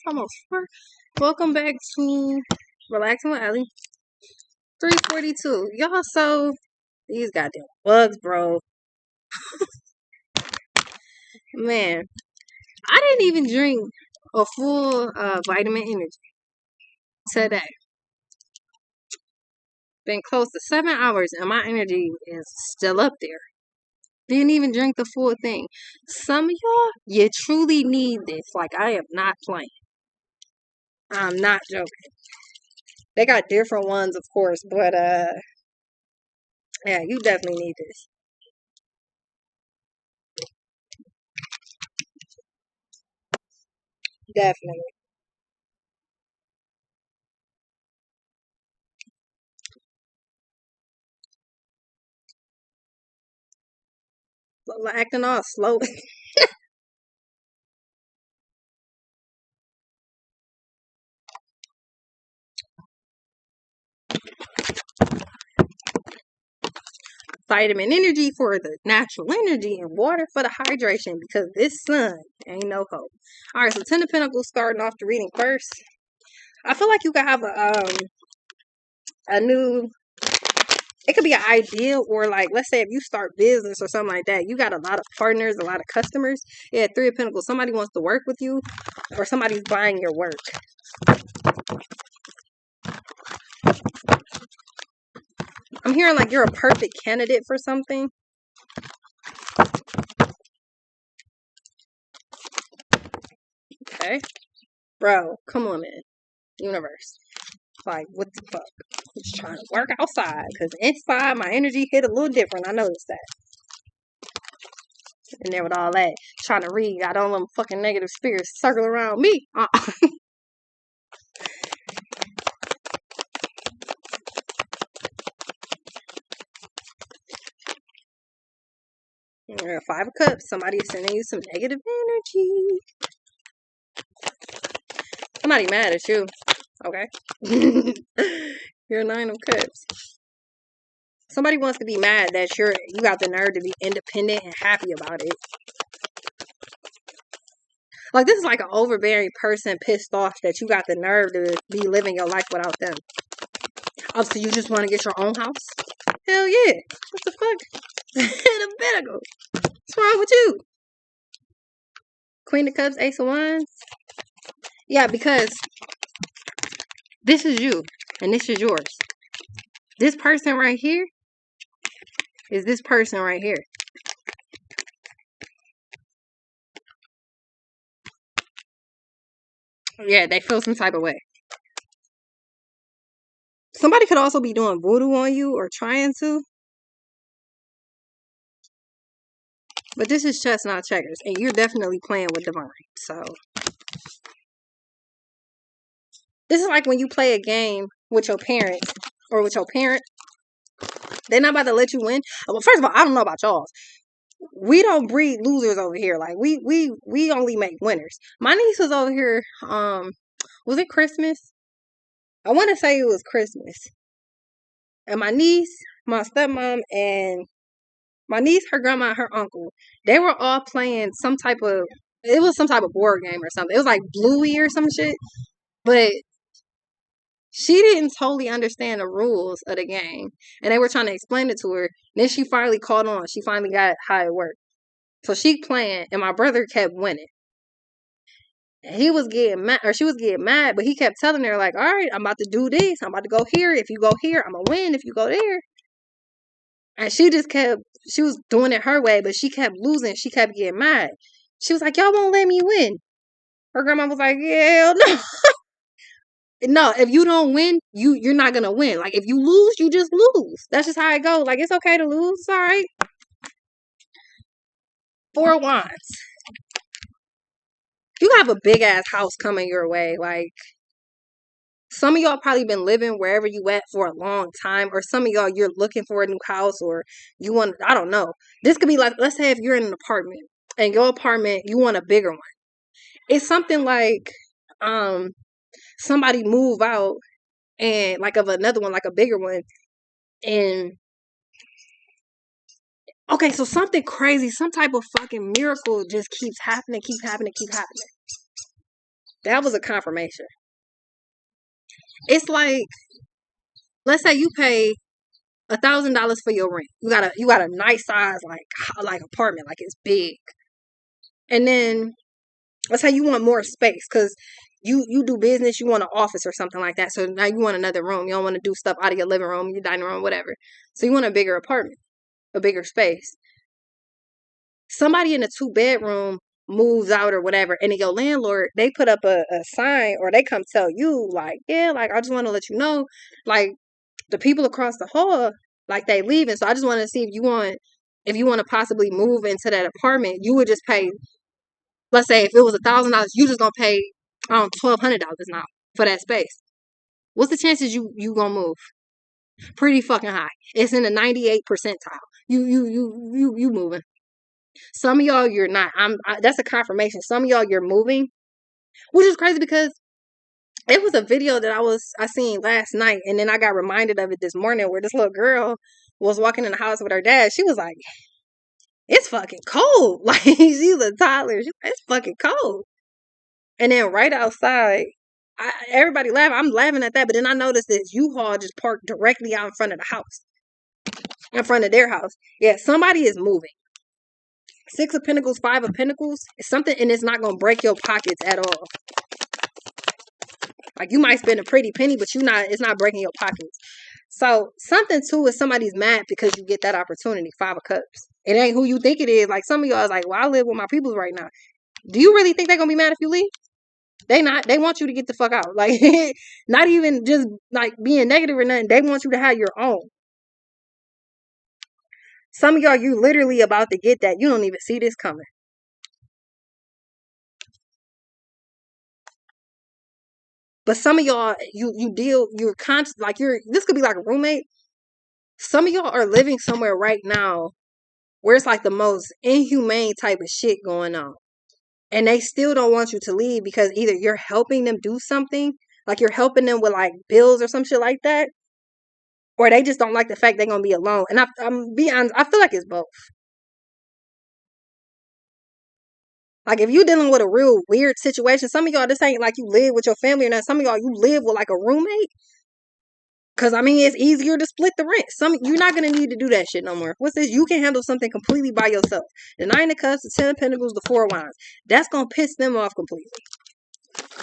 Almost four. Welcome back to Relaxing with Ellie. 342. Y'all, so these goddamn bugs, bro. Man, I didn't even drink a full vitamin energy today. Been close to 7 hours and my energy is still up there. Didn't even drink the full thing. Some of y'all, you truly need this. Like, I am not playing. I'm not joking. They got different ones, of course, but yeah, you definitely need this. Definitely. Acting all slow. Vitamin energy for the natural energy and water for the hydration because this sun ain't no hope. All right, so Ten of Pentacles starting off the reading first. I feel like you could have a new. It could be an idea or like let's say if you start business or something like that, you got a lot of partners, a lot of customers. Yeah, Three of Pentacles. Somebody wants to work with you, or somebody's buying your work. I'm hearing like you're a perfect candidate for something. Okay, bro, come on, man, universe. Like, what the fuck? I'm just trying to work outside because inside my energy hit a little different. I noticed that. And there with all that, trying to read, got all them fucking negative spirits circle around me. Five of Cups. Somebody is sending you some negative energy. Somebody mad at you. Okay. You're a Nine of Cups. Somebody wants to be mad that you got the nerve to be independent and happy about it. Like, this is like an overbearing person pissed off that you got the nerve to be living your life without them. Oh, so you just want to get your own house? Hell yeah. What the fuck? The Pentacles. What's wrong with you? Queen of Cups, Ace of Wands. Yeah, because this is you and this is yours. This person right here is this person right here. Yeah, they feel some type of way. Somebody could also be doing voodoo on you or trying to. But this is chess, not checkers. And you're definitely playing with divine. So this is like when you play a game with your parents or with your parent. They're not about to let you win. Well, first of all, I don't know about y'all. We don't breed losers over here. Like we only make winners. My niece was over here. Was it Christmas? I want to say it was Christmas. And my niece, my stepmom, and my niece, her grandma, and her uncle, they were all playing some type of. It was some type of board game or something. It was like Bluey or some shit. But she didn't totally understand the rules of the game. And they were trying to explain it to her. Then she finally caught on. She finally got how it worked. So she playing, and my brother kept winning. And he was getting mad, or she was getting mad, but he kept telling her, like, all right, I'm about to do this. I'm about to go here. If you go here, I'm going to win if you go there. And she just kept, she was doing it her way, but she kept losing. She kept getting mad. She was like, y'all won't let me win. Her grandma was like, yeah, no. No, if you don't win, you're not going to win. Like, if you lose, you just lose. That's just how it goes. Like, it's okay to lose. It's all right. Four of Wands. You have a big ass house coming your way. Like, some of y'all probably been living wherever you at for a long time, or some of y'all you're looking for a new house, or you want, I don't know. This could be like, let's say if you're in an apartment and your apartment, you want a bigger one. It's something like somebody move out and like of another one, like a bigger one. And okay, so something crazy, some type of fucking miracle just keeps happening, keep happening, keep happening. That was a confirmation. It's like, let's say you pay $1,000 for your rent. You got a nice size like apartment, like it's big. And then let's say you want more space because you do business, you want an office or something like that. So now you want another room. You don't want to do stuff out of your living room, your dining room, whatever. So you want a bigger apartment, a bigger space. Somebody in a 2-bedroom moves out or whatever, and then your landlord, they put up a sign or they come tell you, like, yeah, like, I just want to let you know, like, the people across the hall, like, they leaving. So I just want to see if you want to possibly move into that apartment. You would just pay, let's say if it was $1,000, you just gonna pay $1,200 now for that space. What's the chances you gonna move? Pretty fucking high. It's in the 98 percentile. You moving. Some of y'all you're not. That's a confirmation. Some of y'all you're moving, which is crazy because it was a video that I seen last night, and then I got reminded of it this morning where this little girl was walking in the house with her dad. She was like, "It's fucking cold." Like, she's a toddler. She's like, "It's fucking cold." And then right outside, everybody laughing. I'm laughing at that, but then I noticed this U-Haul just parked directly out in front of the house, in front of their house. Yeah, somebody is moving. 6 of Pentacles, 5 of Pentacles. It's something, and it's not gonna break your pockets at all. Like, you might spend a pretty penny, but it's not breaking your pockets. So something too is somebody's mad because you get that opportunity. 5 of Cups. It ain't who you think it is. Like, some of y'all is like, well, I live with my peoples right now. Do you really think they're gonna be mad if you leave? They not. They want you to get the fuck out. Like, not even just like being negative or nothing. They want you to have your own. Some of y'all, you literally about to get that. You don't even see this coming. But some of y'all, you're conscious, like this could be like a roommate. Some of y'all are living somewhere right now where it's like the most inhumane type of shit going on. And they still don't want you to leave because either you're helping them do something, like you're helping them with like bills or some shit like that, or they just don't like the fact they're going to be alone. And I'm being honest, I feel like it's both. Like, if you're dealing with a real weird situation, some of y'all, this ain't like you live with your family or not. Some of y'all, you live with like a roommate. Because, I mean, it's easier to split the rent. You're not going to need to do that shit no more. What's this? You can handle something completely by yourself. The 9 of Cups, the 10 of Pentacles, the 4 of Wands. That's going to piss them off completely.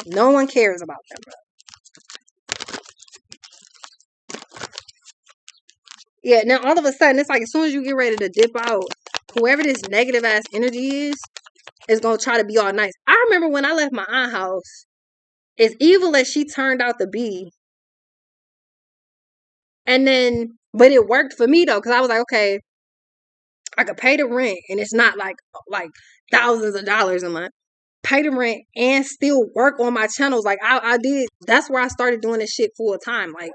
No one cares about them, bro. Yeah, now all of a sudden, it's like as soon as you get ready to dip out, whoever this negative ass energy is going to try to be all nice. I remember when I left my aunt's house, as evil as she turned out to be, and then, but it worked for me though, because I was like, okay, I could pay the rent, and it's not like thousands of dollars a month. Pay the rent and still work on my channels. Like I did. That's where I started doing this shit full time. Like,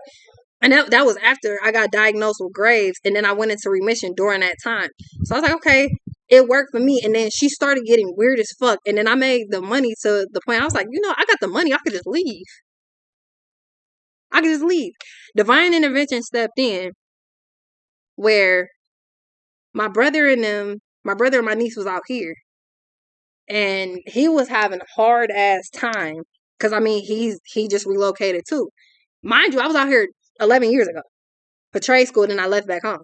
and that was after I got diagnosed with Graves, and then I went into remission during that time. So I was like, okay, it worked for me. And then she started getting weird as fuck, and then I made the money to the point I was like, I got the money. I could just leave. I could just leave. Divine intervention stepped in where my brother and my niece was out here, and he was having a hard ass time because I mean he just relocated too. Mind you, I was out here 11 years ago for trade school, and I left back home.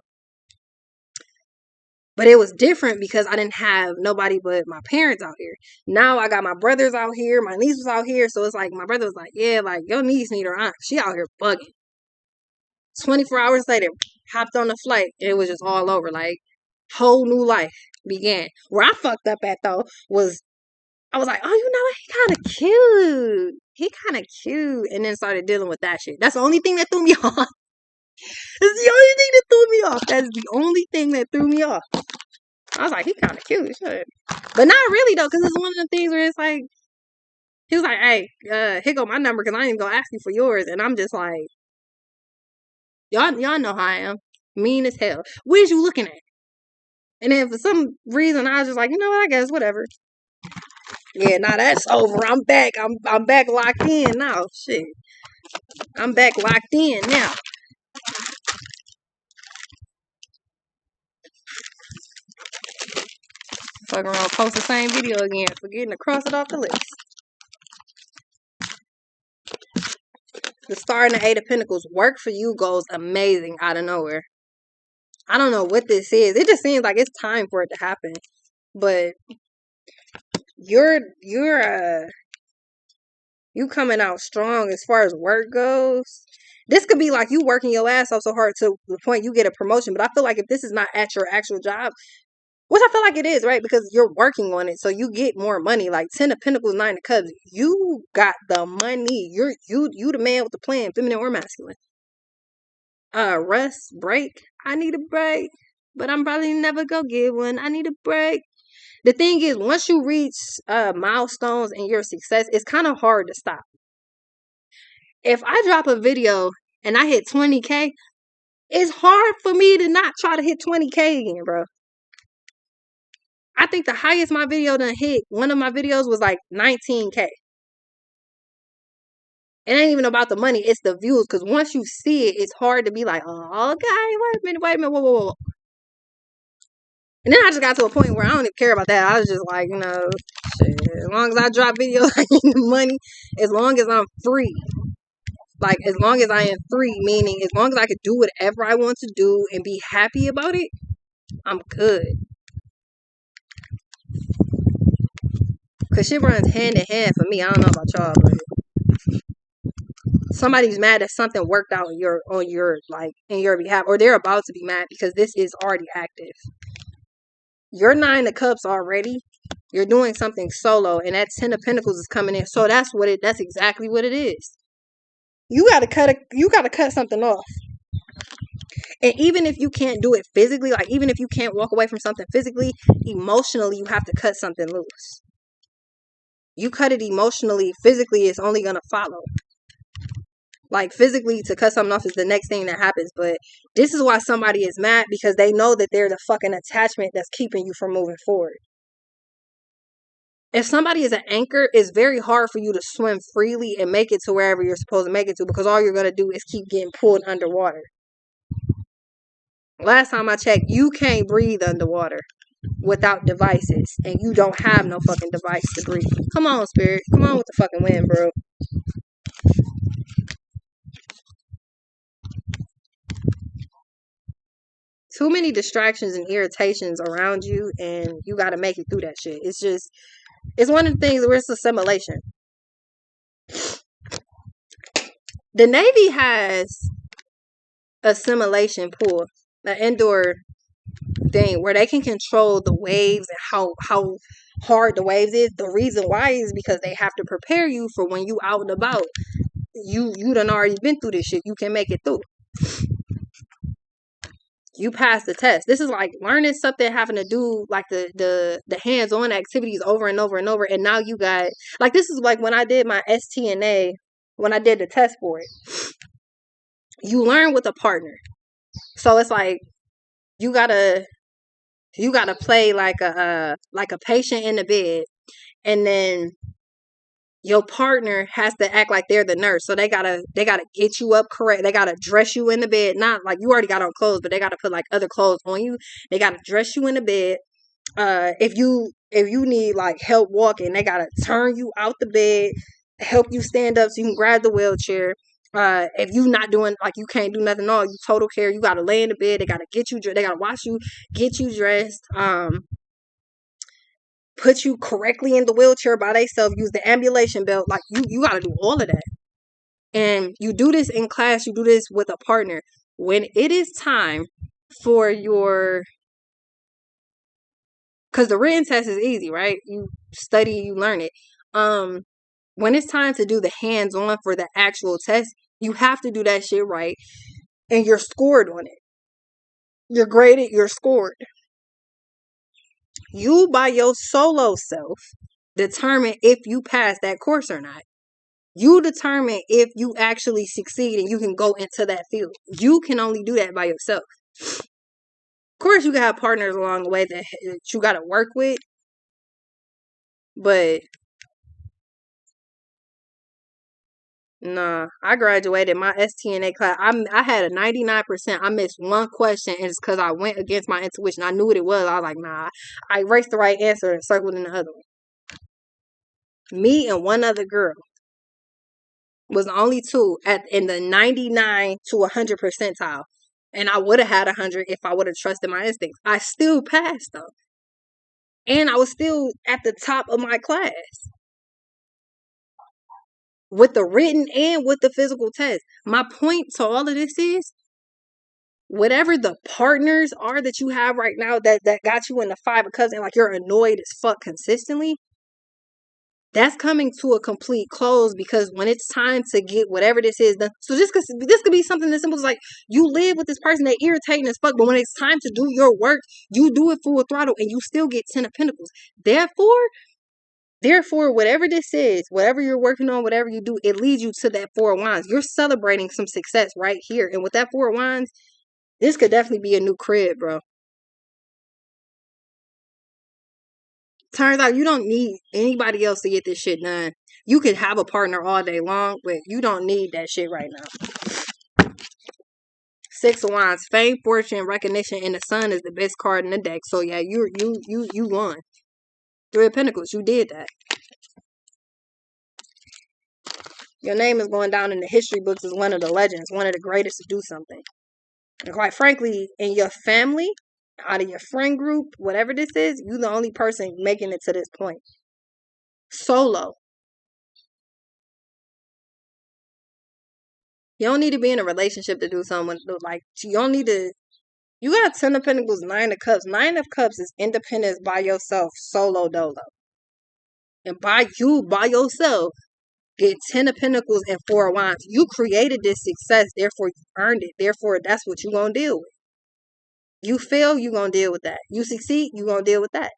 But it was different because I didn't have nobody but my parents out here. Now I got my brothers out here, my niece was out here, so it's like my brother was like, yeah, like your niece need her aunt. She out here bugging. 24 hours later, hopped on the flight. It was just all over. Like, whole new life began. Where I fucked up at though was I was like, oh, you know what? He kind of cute. He kind of cute. And then started dealing with that shit. That's the only thing that threw me off. That's the only thing that threw me off. That's the only thing that threw me off. I was like, he kind of cute. Shit. But not really, though, because it's one of the things where it's like, he was like, hey, here go my number because I ain't going to ask you for yours. And I'm just like, y'all know how I am. Mean as hell. Where's you looking at? And then for some reason, I was just like, you know what? I guess, whatever. Yeah, now that's over. I'm back. I'm back locked in now. Shit. I'm back locked in now. Fucking around, post the same video again, forgetting to cross it off the list. The Star and the Eight of Pentacles. Work for you goes amazing out of nowhere. I don't know what this is. It just seems like it's time for it to happen. But you're you coming out strong as far as work goes. This could be like you working your ass off so hard to the point you get a promotion. But I feel like if this is not at your actual job, which I feel like it is, right? Because you're working on it, so you get more money. Like 10 of Pentacles, 9 of Cups. You got the money. You the man with the plan, feminine or masculine. Rest, break. I need a break, but I'm probably never gonna get one. I need a break. The thing is, once you reach milestones in your success, it's kind of hard to stop. If I drop a video and I hit 20K, it's hard for me to not try to hit 20K again, bro. I think the highest my video done hit, one of my videos was like 19K. It ain't even about the money, it's the views. Because once you see it, it's hard to be like, oh, okay, wait a minute, whoa. And then I just got to a point where I don't even care about that. I was just like, shit, as long as I drop videos, I get the money. As long as I'm free. Like, as long as I am free, meaning as long as I can do whatever I want to do and be happy about it, I'm good. Because shit runs hand in hand for me. I don't know about y'all, but somebody's mad that something worked out in your behalf, or they're about to be mad because this is already active. You're 9 of Cups already. You're doing something solo, and that 10 of Pentacles is coming in. So that's exactly what it is. You gotta cut something off. And even if you can't do it physically, like even if you can't walk away from something physically, emotionally you have to cut something loose. You cut it emotionally, physically it's only gonna follow. Like physically to cut something off is the next thing that happens. But this is why somebody is mad, because they know that they're the fucking attachment that's keeping you from moving forward. If somebody is an anchor, it's very hard for you to swim freely and make it to wherever you're supposed to make it to, because all you're going to do is keep getting pulled underwater. Last time I checked, you can't breathe underwater without devices, and you don't have no fucking device to breathe. Come on, Spirit. Come on with the fucking wind, bro. Too many distractions and irritations around you, and you got to make it through that shit. It's one of the things where it's assimilation. The Navy has assimilation pool, an indoor thing where they can control the waves and how hard the waves is. The reason why is because they have to prepare you for when you out and about. You done already been through this shit. You can make it through. You pass the test. This is like learning something, having to do like the hands-on activities over and over and over. And now you got, like, this is like when I did my STNA, when I did the test for it. You learn with a partner. So it's like you gotta play like a patient in the bed, and then your partner has to act like they're the nurse. So they gotta get you up correct. They gotta dress you in the bed. Not like you already got on clothes, but they gotta put like other clothes on you. They gotta dress you in the bed. If you need like help walking, they gotta turn you out the bed, help you stand up so you can grab the wheelchair. If you not doing, like, you can't do nothing at all, you total care, you gotta lay in the bed. They gotta get you, they gotta wash you, get you dressed, put you correctly in the wheelchair by themselves, use the ambulation belt. Like, you gotta do all of that. And you do this in class, you do this with a partner. When it is time for your, because the written test is easy, right? You study, you learn it. When it's time to do the hands-on for the actual test, you have to do that shit right. And you're scored on it. You're graded, you're scored. You, by your solo self, determine if you pass that course or not. You determine if you actually succeed and you can go into that field. You can only do that by yourself. Of course, you can have partners along the way that you got to work with. But nah, I graduated my STNA class. I had a 99%. I missed one question, and it's because I went against my intuition. I knew what it was. I was like, nah. I erased the right answer and circled in the other one. Me and one other girl. was the only two in the 99 to 100 percentile. And I would have had 100 if I would have trusted my instincts. I still passed though. And I was still at the top of my class. With the written and with the physical test. My point to all of this is, whatever the partners are that you have right now that got you in the 5 of cups and like you're annoyed as fuck consistently, that's coming to a complete close, because when it's time to get whatever this is done, so this could be something as simple as like, you live with this person that irritating as fuck, but when it's time to do your work, you do it full throttle and you still get 10 of Pentacles. Therefore, whatever this is, whatever you're working on, whatever you do, it leads you to that 4 of Wands. You're celebrating some success right here. And with that 4 of Wands, this could definitely be a new crib, bro. Turns out you don't need anybody else to get this shit done. You could have a partner all day long, but you don't need that shit right now. 6 of Wands, fame, fortune, recognition, and the Sun is the best card in the deck. So yeah, you won. 3 of Pentacles, you did that. Your name is going down in the history books as one of the legends, one of the greatest to do something. And quite frankly, in your family, out of your friend group, whatever this is, you're the only person making it to this point. Solo. You don't need to be in a relationship to do something. Like, you don't need to. You got 10 of Pentacles, 9 of Cups. 9 of Cups is independence by yourself, solo dolo. And by yourself, get 10 of Pentacles and 4 of Wands. You created this success, therefore you earned it. Therefore, that's what you're going to deal with. You fail, you're going to deal with that. You succeed, you're going to deal with that.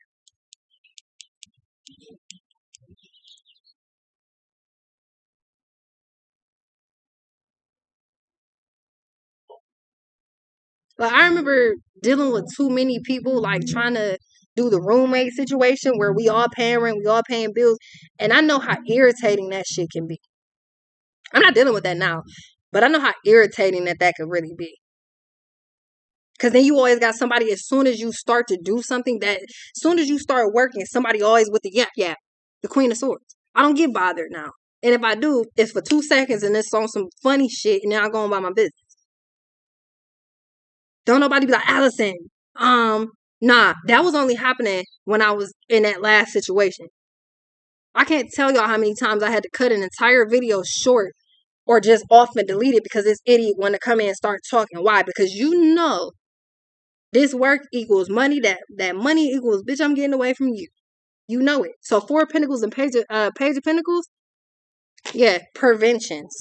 Like, I remember dealing with too many people, like trying to do the roommate situation where we all paying rent, we all paying bills. And I know how irritating that shit can be. I'm not dealing with that now, but I know how irritating that could really be. Because then you always got somebody, as soon as you start to do something, as soon as you start working, somebody always with the yap, the Queen of Swords. I don't get bothered now. And if I do, it's for 2 seconds and it's on some funny shit and then I go on about my business. Don't nobody be like, Allison, nah, that was only happening when I was in that last situation. I can't tell y'all how many times I had to cut an entire video short or just off and delete it because this idiot want to come in and start talking. Why? Because you know this work equals money. That money equals, bitch, I'm getting away from you. You know it. So 4 of Pentacles and Page of Pentacles, yeah, preventions.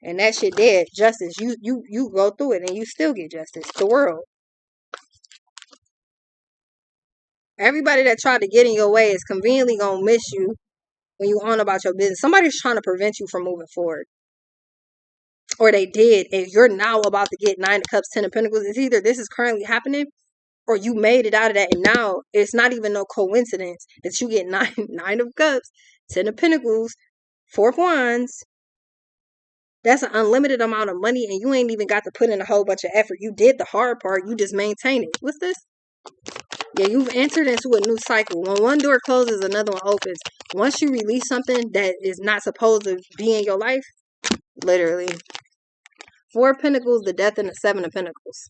And that shit dead. Justice. You go through it and you still get justice. The world. Everybody that tried to get in your way is conveniently gonna miss you when you on about your business. Somebody's trying to prevent you from moving forward. Or they did, and you're now about to get 9 of Cups, 10 of Pentacles. It's either this is currently happening, or you made it out of that, and now it's not even no coincidence that you get 9 of Cups, 10 of Pentacles, 4 of Wands. That's an unlimited amount of money, and you ain't even got to put in a whole bunch of effort. You did the hard part. You just maintain it. What's this? Yeah, you've entered into a new cycle. When one door closes, another one opens. Once you release something that is not supposed to be in your life, literally. 4 of Pentacles, the Death, and the 7 of Pentacles.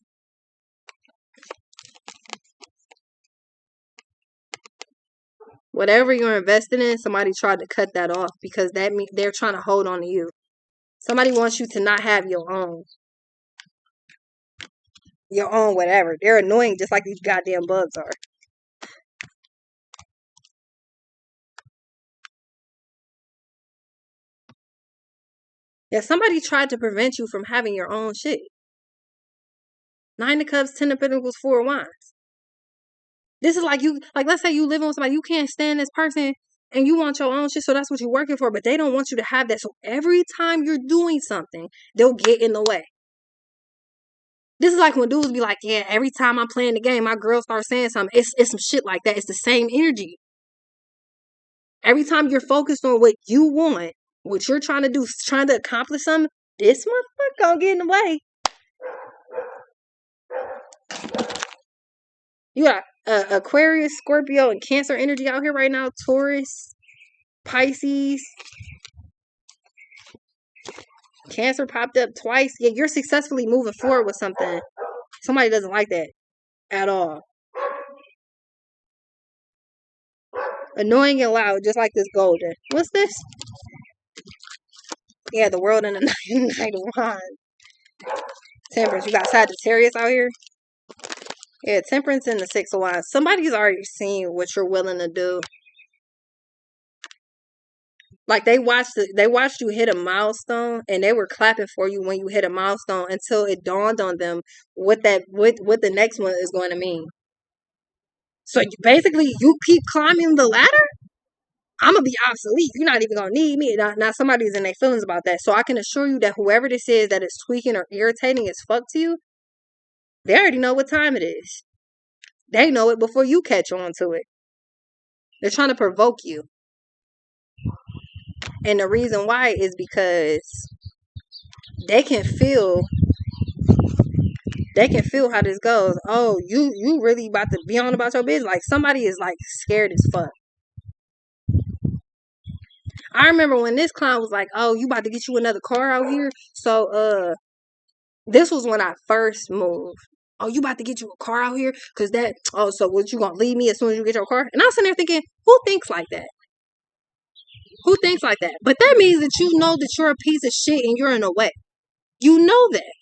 Whatever you're investing in, somebody tried to cut that off because that means they're trying to hold on to you. Somebody wants you to not have your own. Your own whatever. They're annoying just like these goddamn bugs are. Yeah, somebody tried to prevent you from having your own shit. 9 of Cups, 10 of Pentacles, 4 of Wands. This is like you, like let's say you living with somebody, you can't stand this person and you want your own shit, so that's what you're working for, but they don't want you to have that. So every time you're doing something, they'll get in the way. This is like when dudes be like, yeah, every time I'm playing the game, my girl starts saying something. It's some shit like that. It's the same energy. Every time you're focused on what you want, what you're trying to do, trying to accomplish something, this motherfucker gonna get in the way. You got Aquarius, Scorpio, and Cancer energy out here right now. Taurus, Pisces. Cancer popped up twice. Yeah, you're successfully moving forward with something. Somebody doesn't like that at all. Annoying and loud, just like this golden. What's this? Yeah, the world in the night of wine. Temperance. You got Sagittarius out here. Yeah, temperance in the six of wands. Somebody's already seen what you're willing to do. Like they watched you hit a milestone, and they were clapping for you when you hit a milestone until it dawned on them what the next one is going to mean. So basically, you keep climbing the ladder, I'm gonna be obsolete. You're not even gonna need me. Now somebody's in their feelings about that. So I can assure you that whoever this is that is tweaking or irritating as fuck to you, they already know what time it is. They know it before you catch on to it. They're trying to provoke you. And the reason why is because they can feel how this goes. Oh, you really about to be on about your business. Like somebody is like scared as fuck. I remember when this clown was like, oh, you about to get you another car out here. So this was when I first moved. Oh, you about to get you a car out here? Cause so what, you gonna leave me as soon as you get your car? And I was sitting there thinking, who thinks like that? Who thinks like that? But that means that you know that you're a piece of shit and you're in a way. You know that.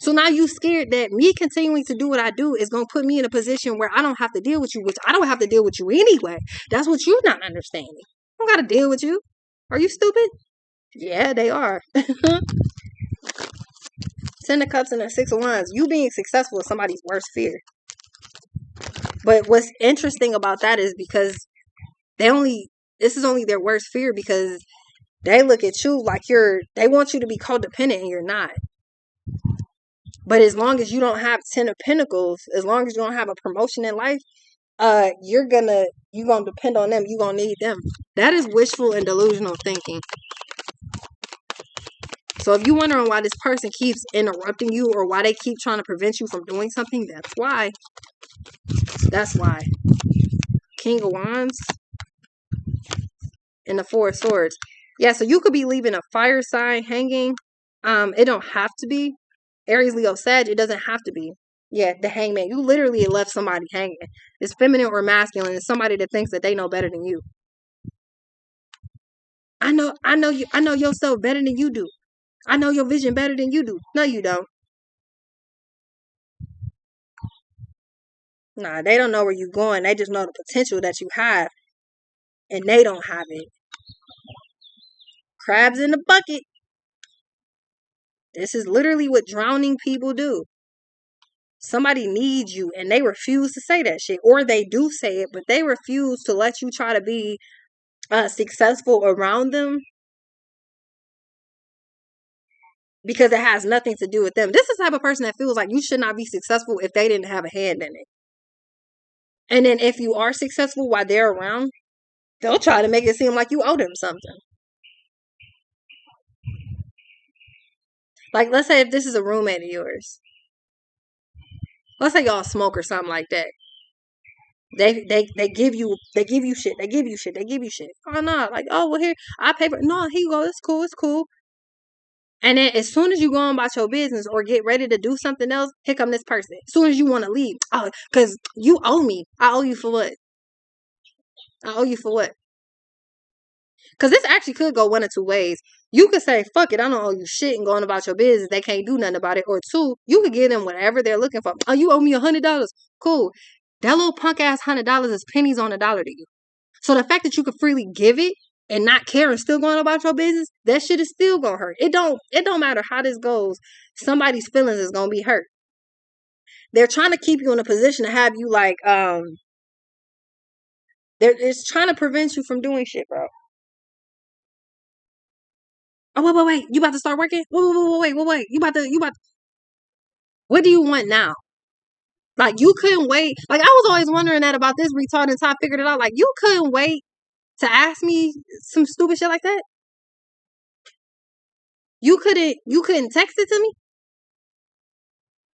So now you scared that me continuing to do what I do is going to put me in a position where I don't have to deal with you, which I don't have to deal with you anyway. That's what you're not understanding. I don't got to deal with you. Are you stupid? Yeah, they are. Ten of Cups and the Six of Wands. You being successful is somebody's worst fear. But what's interesting about that is because this is only their worst fear because they look at you like they want you to be codependent and you're not. But as long as you don't have 10 of Pentacles, as long as you don't have a promotion in life, you're gonna depend on them. You're gonna need them. That is wishful and delusional thinking. So if you're wondering why this person keeps interrupting you or why they keep trying to prevent you from doing something, that's why. That's why. King of Wands and the Four of Swords. Yeah, so you could be leaving a fire sign hanging. It don't have to be. Aries, Leo, Sag, it doesn't have to be. Yeah, the Hangman. You literally left somebody hanging. It's feminine or masculine. It's somebody that thinks that they know better than you. I know yourself better than you do. I know your vision better than you do. No, you don't. Nah, they don't know where you're going. They just know the potential that you have. And they don't have it. Crabs in the bucket. This is literally what drowning people do. Somebody needs you and they refuse to say that shit. Or they do say it, but they refuse to let you try to be successful around them because it has nothing to do with them. This is the type of person that feels like you should not be successful if they didn't have a hand in it. And then if you are successful while they're around, they'll try to make it seem like you owe them something. Like, let's say if this is a roommate of yours. Let's say y'all smoke or something like that. They give you shit. They give you shit. Oh no, like, oh well, here I pay for. No, here you go. It's cool. And then as soon as you go on about your business or get ready to do something else, here come this person. As soon as you want to leave, oh, because you owe me. I owe you for what? Because this actually could go one of two ways. You could say, fuck it, I don't owe you shit and going about your business. They can't do nothing about it. Or two, you could give them whatever they're looking for. Oh, you owe me $100. Cool. That little punk ass $100 is pennies on a dollar to you. So the fact that you could freely give it and not care and still going about your business, that shit is still gonna hurt. It don't matter how this goes. Somebody's feelings is gonna be hurt. They're trying to keep you in a position to have you like it's trying to prevent you from doing shit, bro. Oh wait, you about to start working? Wait. You about to what do you want now? Like you couldn't wait. Like I was always wondering that about this retard until I figured it out. Like you couldn't wait to ask me some stupid shit like that. You couldn't text it to me?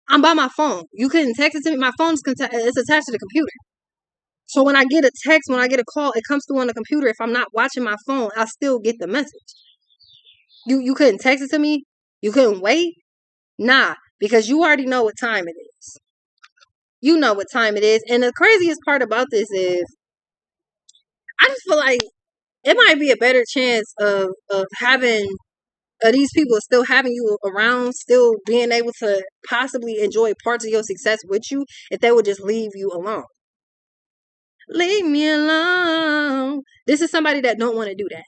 I'm by my phone. You couldn't text it to me? My phone is it's attached to the computer. So when I get a text, when I get a call, it comes through on the computer. If I'm not watching my phone, I still get the message. You couldn't text it to me? You couldn't wait? Nah, because you already know what time it is. You know what time it is. And the craziest part about this is I just feel like it might be a better chance of having these people still having you around, still being able to possibly enjoy parts of your success with you if they would just leave you alone. Leave me alone. This is somebody that don't want to do that.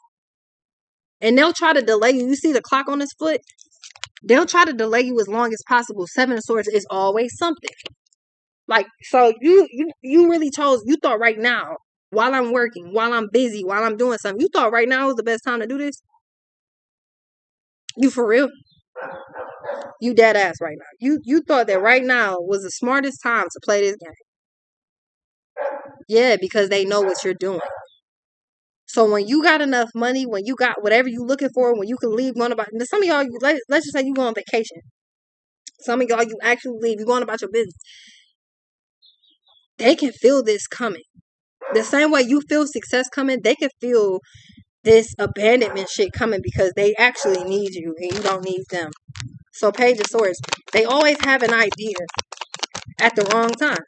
And they'll try to delay you. You see the clock on his foot? They'll try to delay you as long as possible. Seven of Swords is always something. Like, so you really chose, you thought right now, while I'm working, while I'm busy, while I'm doing something, you thought right now was the best time to do this? You for real? You dead ass right now. You thought that right now was the smartest time to play this game. Yeah, because they know what you're doing. So when you got enough money, when you got whatever you looking for, when you can leave going about, some of y'all, let's just say you go on vacation. Some of y'all, you actually leave, you going about your business. They can feel this coming. The same way you feel success coming, they can feel this abandonment shit coming because they actually need you and you don't need them. So Page of Swords, they always have an idea at the wrong time.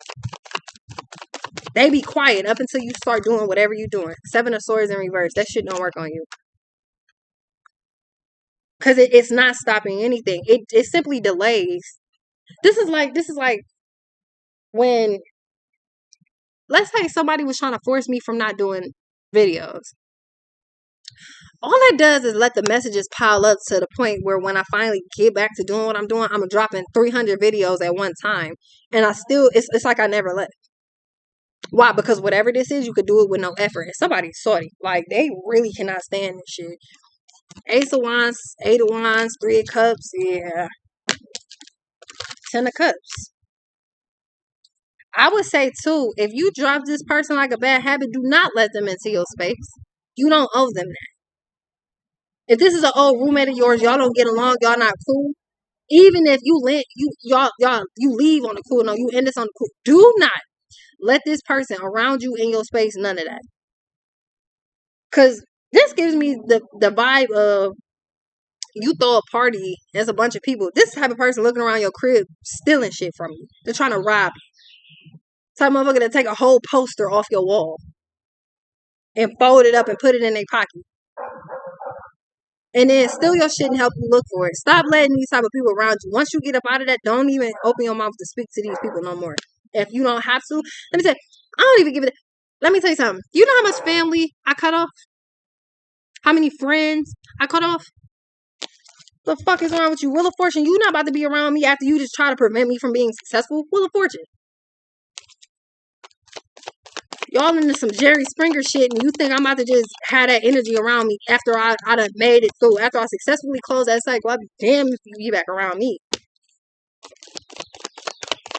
They be quiet up until you start doing whatever you're doing. Seven of Swords in reverse. That shit don't work on you. Because it's not stopping anything. It simply delays. This is like when, let's say somebody was trying to force me from not doing videos. All that does is let the messages pile up to the point where when I finally get back to doing what I'm doing, I'm dropping 300 videos at one time. And I still, it's like I never left. Why? Because whatever this is, you could do it with no effort. And somebody's sorry. Like, they really cannot stand this shit. Ace of Wands, Eight of Wands, Three of Cups, yeah. 10 of Cups. I would say, too, if you drop this person like a bad habit, do not let them into your space. You don't owe them that. If this is an old roommate of yours, y'all don't get along, y'all not cool. Even if you leave on the cool note, you end this on the cool. Do not let this person around you in your space, none of that. Because this gives me the vibe of you throw a party, there's a bunch of people. This type of person looking around your crib, stealing shit from you. They're trying to rob you. Type of motherfucker to take a whole poster off your wall and fold it up and put it in their pocket. And then steal your shit and help you look for it. Stop letting these type of people around you. Once you get up out of that, don't even open your mouth to speak to these people no more. If you don't have to, let me tell you, I don't even give it. Let me tell you something. You know how much family I cut off? How many friends I cut off? The fuck is wrong with you? Wheel of Fortune, you not about to be around me after you just try to prevent me from being successful? Wheel of Fortune. Y'all into some Jerry Springer shit and you think I'm about to just have that energy around me after I done made it through. After I successfully closed that cycle, I'll be damned if you get back around me.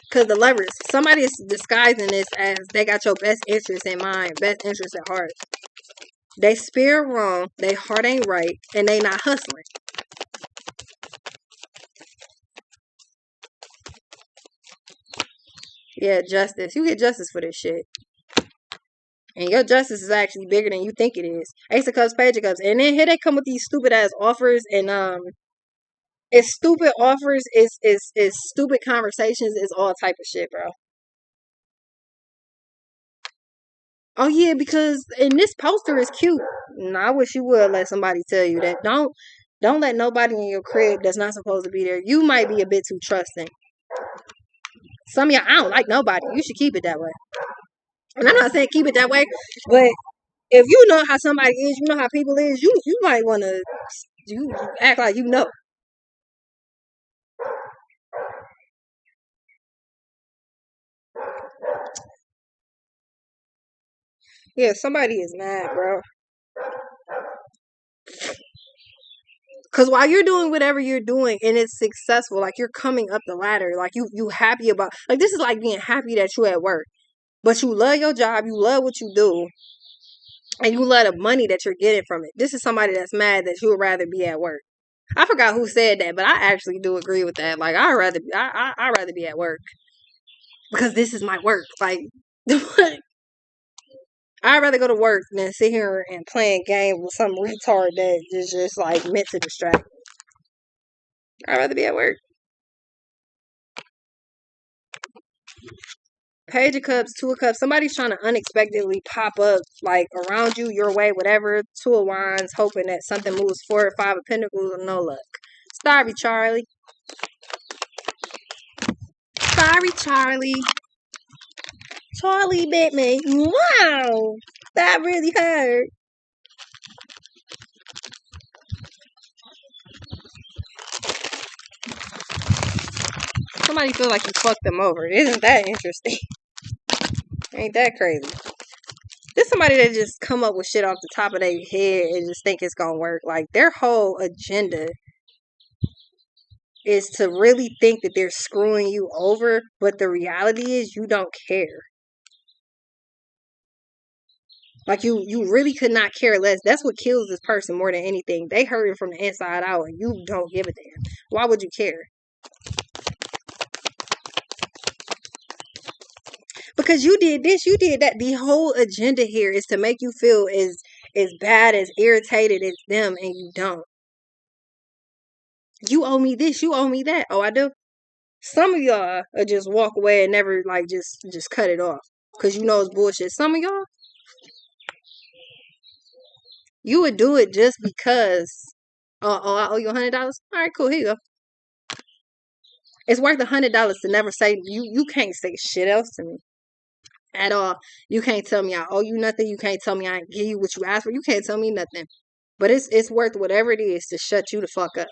Because the Lovers, somebody is disguising this as they got your best interest in mind, best interest at heart. They spirit wrong, they heart ain't right, and they not hustling. Yeah, justice. You get justice for this shit. And your justice is actually bigger than you think it is. Ace of Cups, Page of Cups. And then here they come with these stupid ass offers and it's stupid offers, it's stupid conversations, it's all type of shit, bro. Oh yeah, because and this poster is cute. And I wish you would let somebody tell you that. Don't let nobody in your crib that's not supposed to be there. You might be a bit too trusting. Some of y'all, I don't like nobody. You should keep it that way. And I'm not saying keep it that way, but if you know how somebody is, you know how people is, you might want to you act like you know. Yeah, somebody is mad, bro. Because while you're doing whatever you're doing and it's successful, like you're coming up the ladder, like you happy about, like this is like being happy that you at work, but you love your job, you love what you do, and you love the money that you're getting from it. This is somebody that's mad that you would rather be at work. I forgot who said that, but I actually do agree with that. Like I'd rather be at work because this is my work. Like I'd rather go to work than sit here and play a game with some retard that is just like meant to distract. I'd rather be at work. Page of Cups, Two of Cups. Somebody's trying to unexpectedly pop up, like around you, your way, whatever. Two of Wands, hoping that something moves forward. Five of Pentacles, no luck. Sorry, Charlie. Sorry, Charlie. Charlie bit me. Wow, that really hurt. Somebody feels like you fucked them over. Isn't that interesting? Ain't that crazy? There's somebody that just come up with shit off the top of their head and just think it's gonna work. Like their whole agenda is to really think that they're screwing you over, but the reality is you don't care. Like you really could not care less. That's what kills this person more than anything. They hurting from the inside out and you don't give a damn. Why would you care? Because you did this, you did that. The whole agenda here is to make you feel as bad, as irritated as them, and you don't. You owe me this, you owe me that. Oh, I do. Some of y'all just walk away and never like just cut it off because you know it's bullshit. Some of y'all, you would do it just because. Oh, I owe you $100. All right, cool. Here you go. It's worth $100 to never say you can't say shit else to me at all. You can't tell me I owe you nothing. You can't tell me I ain't give you what you asked for. You can't tell me nothing. But it's worth whatever it is to shut you the fuck up.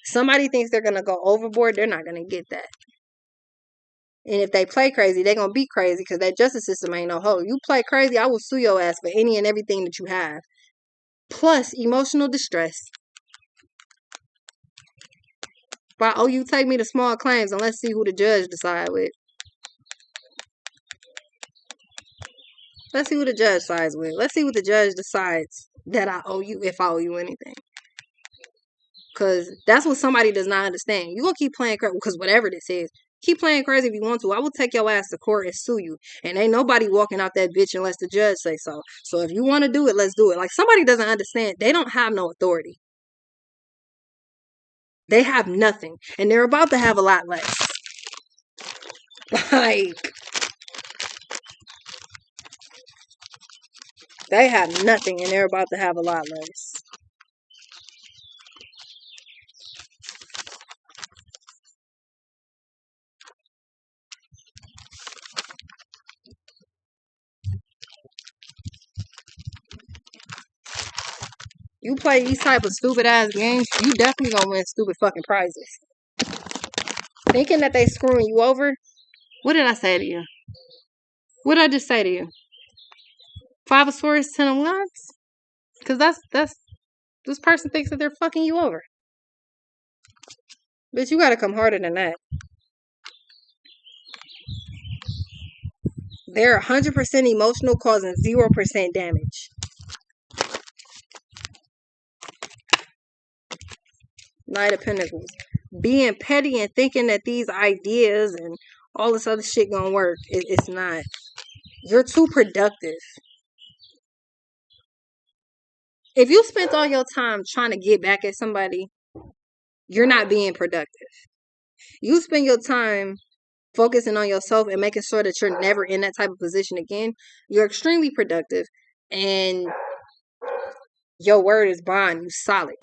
Somebody thinks they're gonna go overboard. They're not gonna get that. And if they play crazy, they're gonna be crazy because that justice system ain't no hoe. You play crazy, I will sue your ass for any and everything that you have. Plus emotional distress. But oh, you take me to small claims and let's see who the judge decide with. Let's see who the judge sides with. Let's see what the judge decides that I owe you, if I owe you anything. Because that's what somebody does not understand. You're going to keep playing crazy, because whatever this is, keep playing crazy if you want to. I will take your ass to court and sue you. And ain't nobody walking out that bitch unless the judge say so. So if you want to do it, let's do it. Like, somebody doesn't understand. They don't have no authority. They have nothing. And they're about to have a lot less. Like, they have nothing and they're about to have a lot less. You play these type of stupid ass games, you definitely gonna win stupid fucking prizes. Thinking that they screwing you over. What did I say to you? What did I just say to you? 5 of Swords, 10 of Wands? Because that's this person thinks that they're fucking you over. Bitch, you gotta come harder than that. They're 100% emotional, causing 0% damage. Knight of Pentacles. Being petty and thinking that these ideas and all this other shit gonna work. It's not. You're too productive. If you spent all your time trying to get back at somebody, you're not being productive. You spend your time focusing on yourself and making sure that you're never in that type of position again. You're extremely productive and your word is bond. You solid.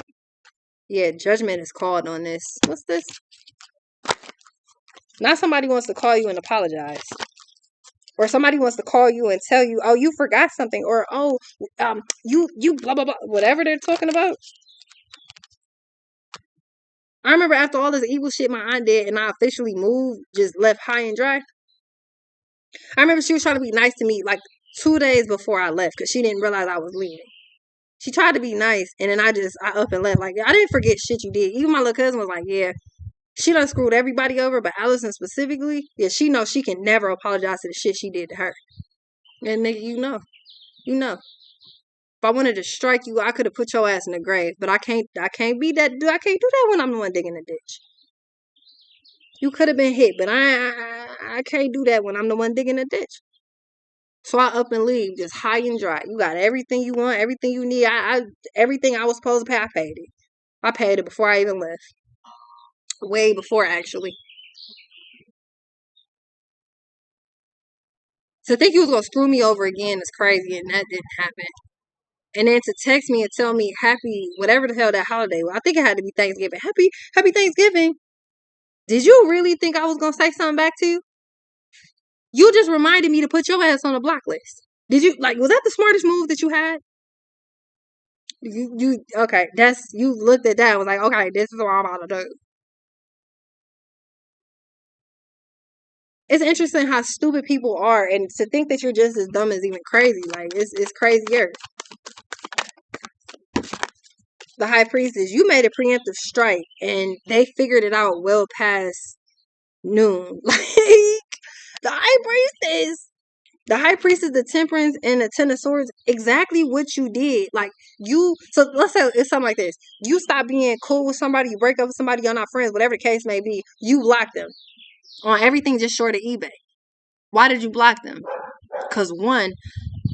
Yeah, judgment is called on this. What's this? Not somebody wants to call you and apologize. Or somebody wants to call you and tell you, oh, you forgot something. Or, oh, you blah, blah, blah. Whatever they're talking about. I remember after all this evil shit my aunt did and I officially moved, just left high and dry. I remember she was trying to be nice to me like 2 days before I left because she didn't realize I was leaving. She tried to be nice and then I up and left. Like, I didn't forget shit you did. Even my little cousin was like, yeah, she done screwed everybody over, but Allison specifically, yeah, she knows she can never apologize to the shit she did to her. And nigga, you know. If I wanted to strike you, I could have put your ass in the grave. But I can't be that dude. I can't do that when I'm the one digging the ditch. You could have been hit, but I can't do that when I'm the one digging the ditch. So I up and leave, just high and dry. You got everything you want, everything you need. Everything I was supposed to pay, I paid it. I paid it before I even left. Way before, actually. To think you was gonna screw me over again is crazy, and that didn't happen. And then to text me and tell me happy whatever the hell that holiday was. I think it had to be Thanksgiving. Happy Thanksgiving. Did you really think I was gonna say something back to you? You just reminded me to put your ass on the block list. Did you was that the smartest move that you had? You okay, that's you looked at that and was like, okay, this is what I'm about to do. It's interesting how stupid people are, and to think that you're just as dumb is even crazy. Like it's crazier. The high priestess, you made a preemptive strike, and they figured it out well past noon. Like the high priestess, the high priestess, the temperance, and the ten of swords. Exactly what you did. Like you. So let's say it's something like this. You stop being cool with somebody. You break up with somebody. You're not friends. Whatever the case may be. You block them on everything just short of eBay. Why did you block them? Because one,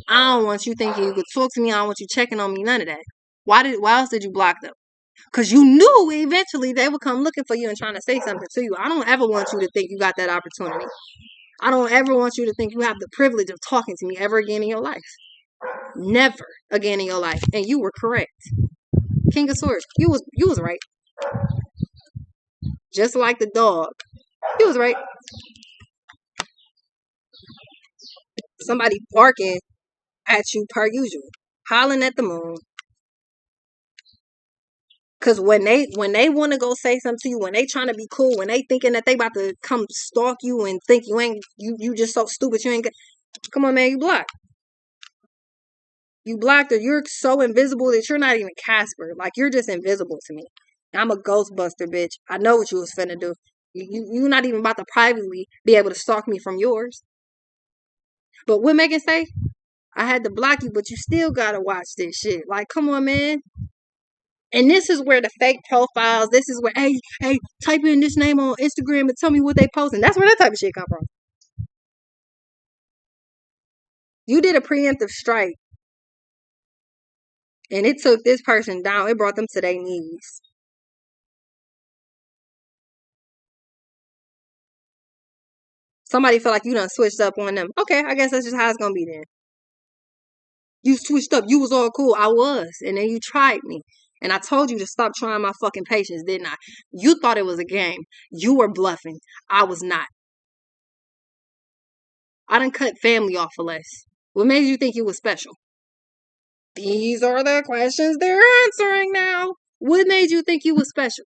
I don't want you thinking you could talk to me. I don't want you checking on me. None of that. Why else did you block them? Because you knew eventually they would come looking for you and trying to say something to you. I don't ever want you to think you got that opportunity. I don't ever want you to think you have the privilege of talking to me ever again in your life. Never again in your life. And you were correct. King of Swords, you was right. Just like the dog. You was right. Somebody barking at you per usual. Hollering at the moon. Cause when they want to go say something to you, when they trying to be cool, when they thinking that they about to come stalk you and think you just so stupid you ain't come on man, you blocked. You blocked her. You're so invisible that you're not even Casper. Like you're just invisible to me. I'm a Ghostbuster, bitch. I know what you was finna do. You're not even about to privately be able to stalk me from yours. But what Megan say? I had to block you, but you still gotta watch this shit. Like, come on, man. And this is where the fake profiles, this is where, hey, type in this name on Instagram and tell me what they posting. That's where that type of shit come from. You did a preemptive strike, and it took this person down. It brought them to their knees. Somebody feel like you done switched up on them. Okay, I guess that's just how it's gonna be then. You switched up. You was all cool. I was. And then you tried me. And I told you to stop trying my fucking patience, didn't I? You thought it was a game. You were bluffing. I was not. I done cut family off for less. What made you think you was special? These are the questions they're answering now. What made you think you was special?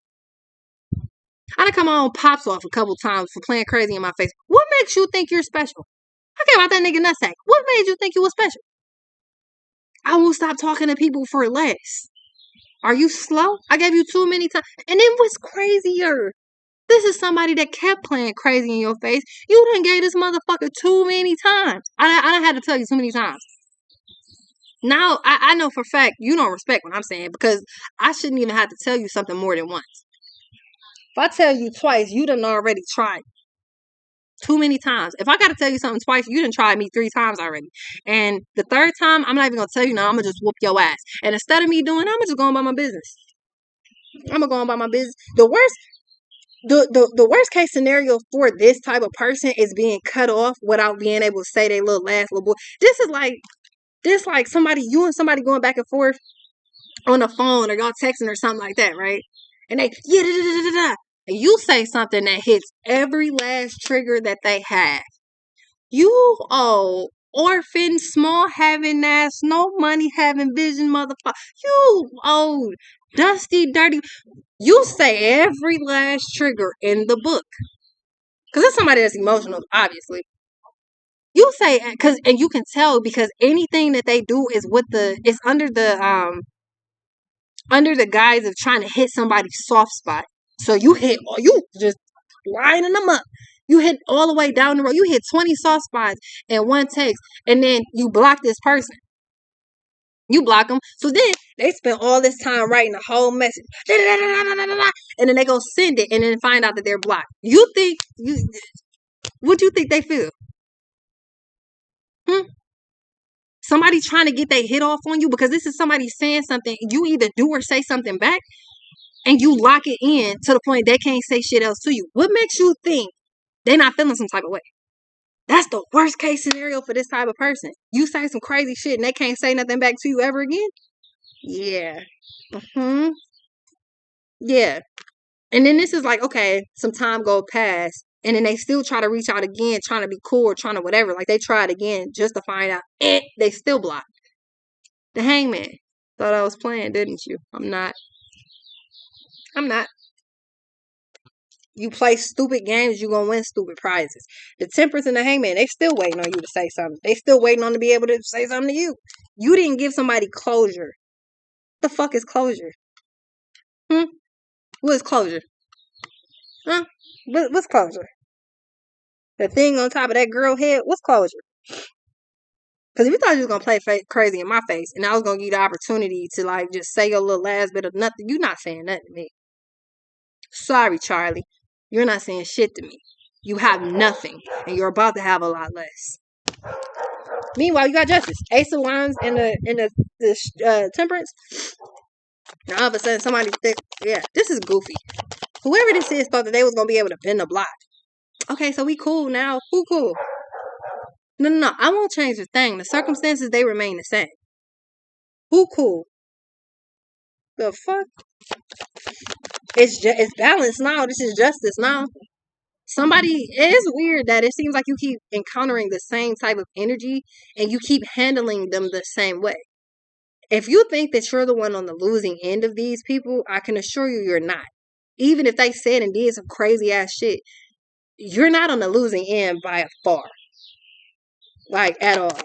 I done come on pops off a couple times for playing crazy in my face. What makes you think you're special? I came out that nigga nutsack. What made you think you was special? I will stop talking to people for less. Are you slow? I gave you too many times. And it was crazier. This is somebody that kept playing crazy in your face. You done gave this motherfucker too many times. I done had to tell you too many times. Now, I know for a fact you don't respect what I'm saying because I shouldn't even have to tell you something more than once. If I tell you twice, you done already tried. Too many times. If I gotta tell you something twice, you done tried me 3 times already. And the third time, I'm not even gonna tell you now. I'm gonna just whoop your ass. And instead of me doing that, I'm just going about my business. I'm gonna go about my business. The worst case scenario for this type of person is being cut off without being able to say their little last little boy. This like somebody you and somebody going back and forth on the phone or y'all texting or something like that, right? And they yeah da, da, da, da, da. And you say something that hits every last trigger that they have. You old orphan, small having ass, no money having vision, motherfucker. You old dusty, dirty. You say every last trigger in the book. Because it's somebody that's emotional, obviously. You say, and you can tell because anything that they do is it's under the guise of trying to hit somebody's soft spot. So you just lining them up. You hit all the way down the road. You hit 20 soft spots in one text, and then you block this person. You block them. So then they spend all this time writing a whole message. And then they go send it and then find out that they're blocked. What do you think they feel? Somebody trying to get their hit off on you because this is somebody saying something. You either do or say something back, and you lock it in to the point they can't say shit else to you. What makes you think they not feeling some type of way? That's the worst case scenario for this type of person. You say some crazy shit and they can't say nothing back to you ever again? Yeah. Yeah. And then this is like, okay, some time go past. And then they still try to reach out again, trying to be cool or trying to whatever. Like they tried again just to find out. They still blocked. The hangman. Thought I was playing, didn't you? I'm not. I'm not. You play stupid games, you gonna win stupid prizes. The Temperance and the Hangman, they still waiting on you to say something. They still waiting on to be able to say something to you. You didn't give somebody closure. What the fuck is closure? What is closure? Huh? What's closure? The thing on top of that girl head, what's closure? Because if you thought you was gonna play crazy in my face, and I was gonna give you the opportunity to like just say your little last bit of nothing, you're not saying nothing to me. Sorry, Charlie. You're not saying shit to me. You have nothing, and you're about to have a lot less. Meanwhile, you got Justice, Ace of Wands, and the Temperance. And all of a sudden, somebody think, yeah, this is goofy. Whoever this is thought that they was gonna be able to bend the block. Okay, so we cool now. Who cool? No. I won't change a thing. The circumstances they remain the same. Who cool? The fuck? It's balance now. This is justice now. It is weird that it seems like you keep encountering the same type of energy and you keep handling them the same way. If you think that you're the one on the losing end of these people, I can assure you you're not. Even if they said and did some crazy ass shit, you're not on the losing end by a far. Like, at all.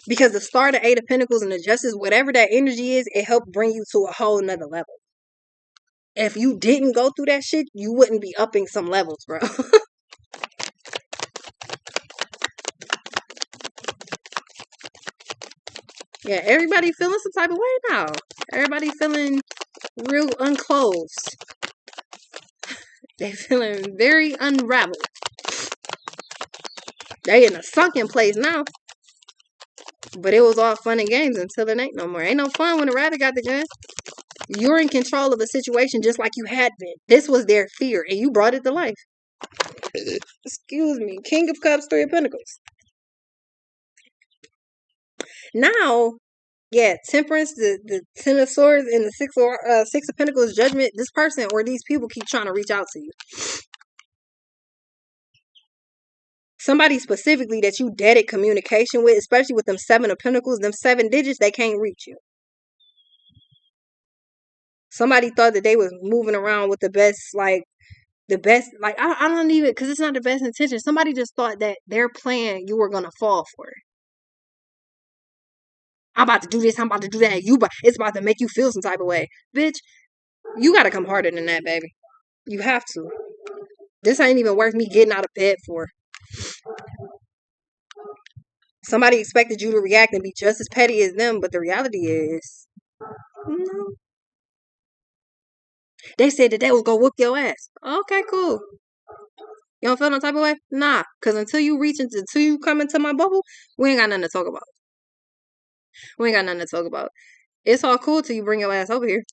Because the Star, the Eight of Pentacles, and the Justice, whatever that energy is, it helped bring you to a whole nother level. If you didn't go through that shit, you wouldn't be upping some levels, bro. Yeah, everybody feeling some type of way now. Everybody feeling real unclosed. They feeling very unraveled. They in a sunken place now. But it was all fun and games until it ain't no more. Ain't no fun when the rabbit got the gun. You're in control of a situation just like you had been. This was their fear, and you brought it to life. Excuse me. King of Cups, Three of Pentacles. Now, yeah, Temperance, the Ten of Swords, and the Six of Pentacles, Judgment. This person or these people keep trying to reach out to you. Somebody specifically that you deaded communication with, especially with them Seven of Pentacles, them 7 digits, they can't reach you. Somebody thought that they was moving around with the best, like, I don't even, because it's not the best intention. Somebody just thought that their plan you were going to fall for it. I'm about to do this, I'm about to do that. It's about to make you feel some type of way. Bitch, you got to come harder than that, baby. You have to. This ain't even worth me getting out of bed for. Somebody expected you to react and be just as petty as them, but the reality is, no. They said that they was gonna whoop your ass. Okay, cool. You don't feel no type of way? Nah, because until you come into my bubble, we ain't got nothing to talk about. We ain't got nothing to talk about. It's all cool till you bring your ass over here.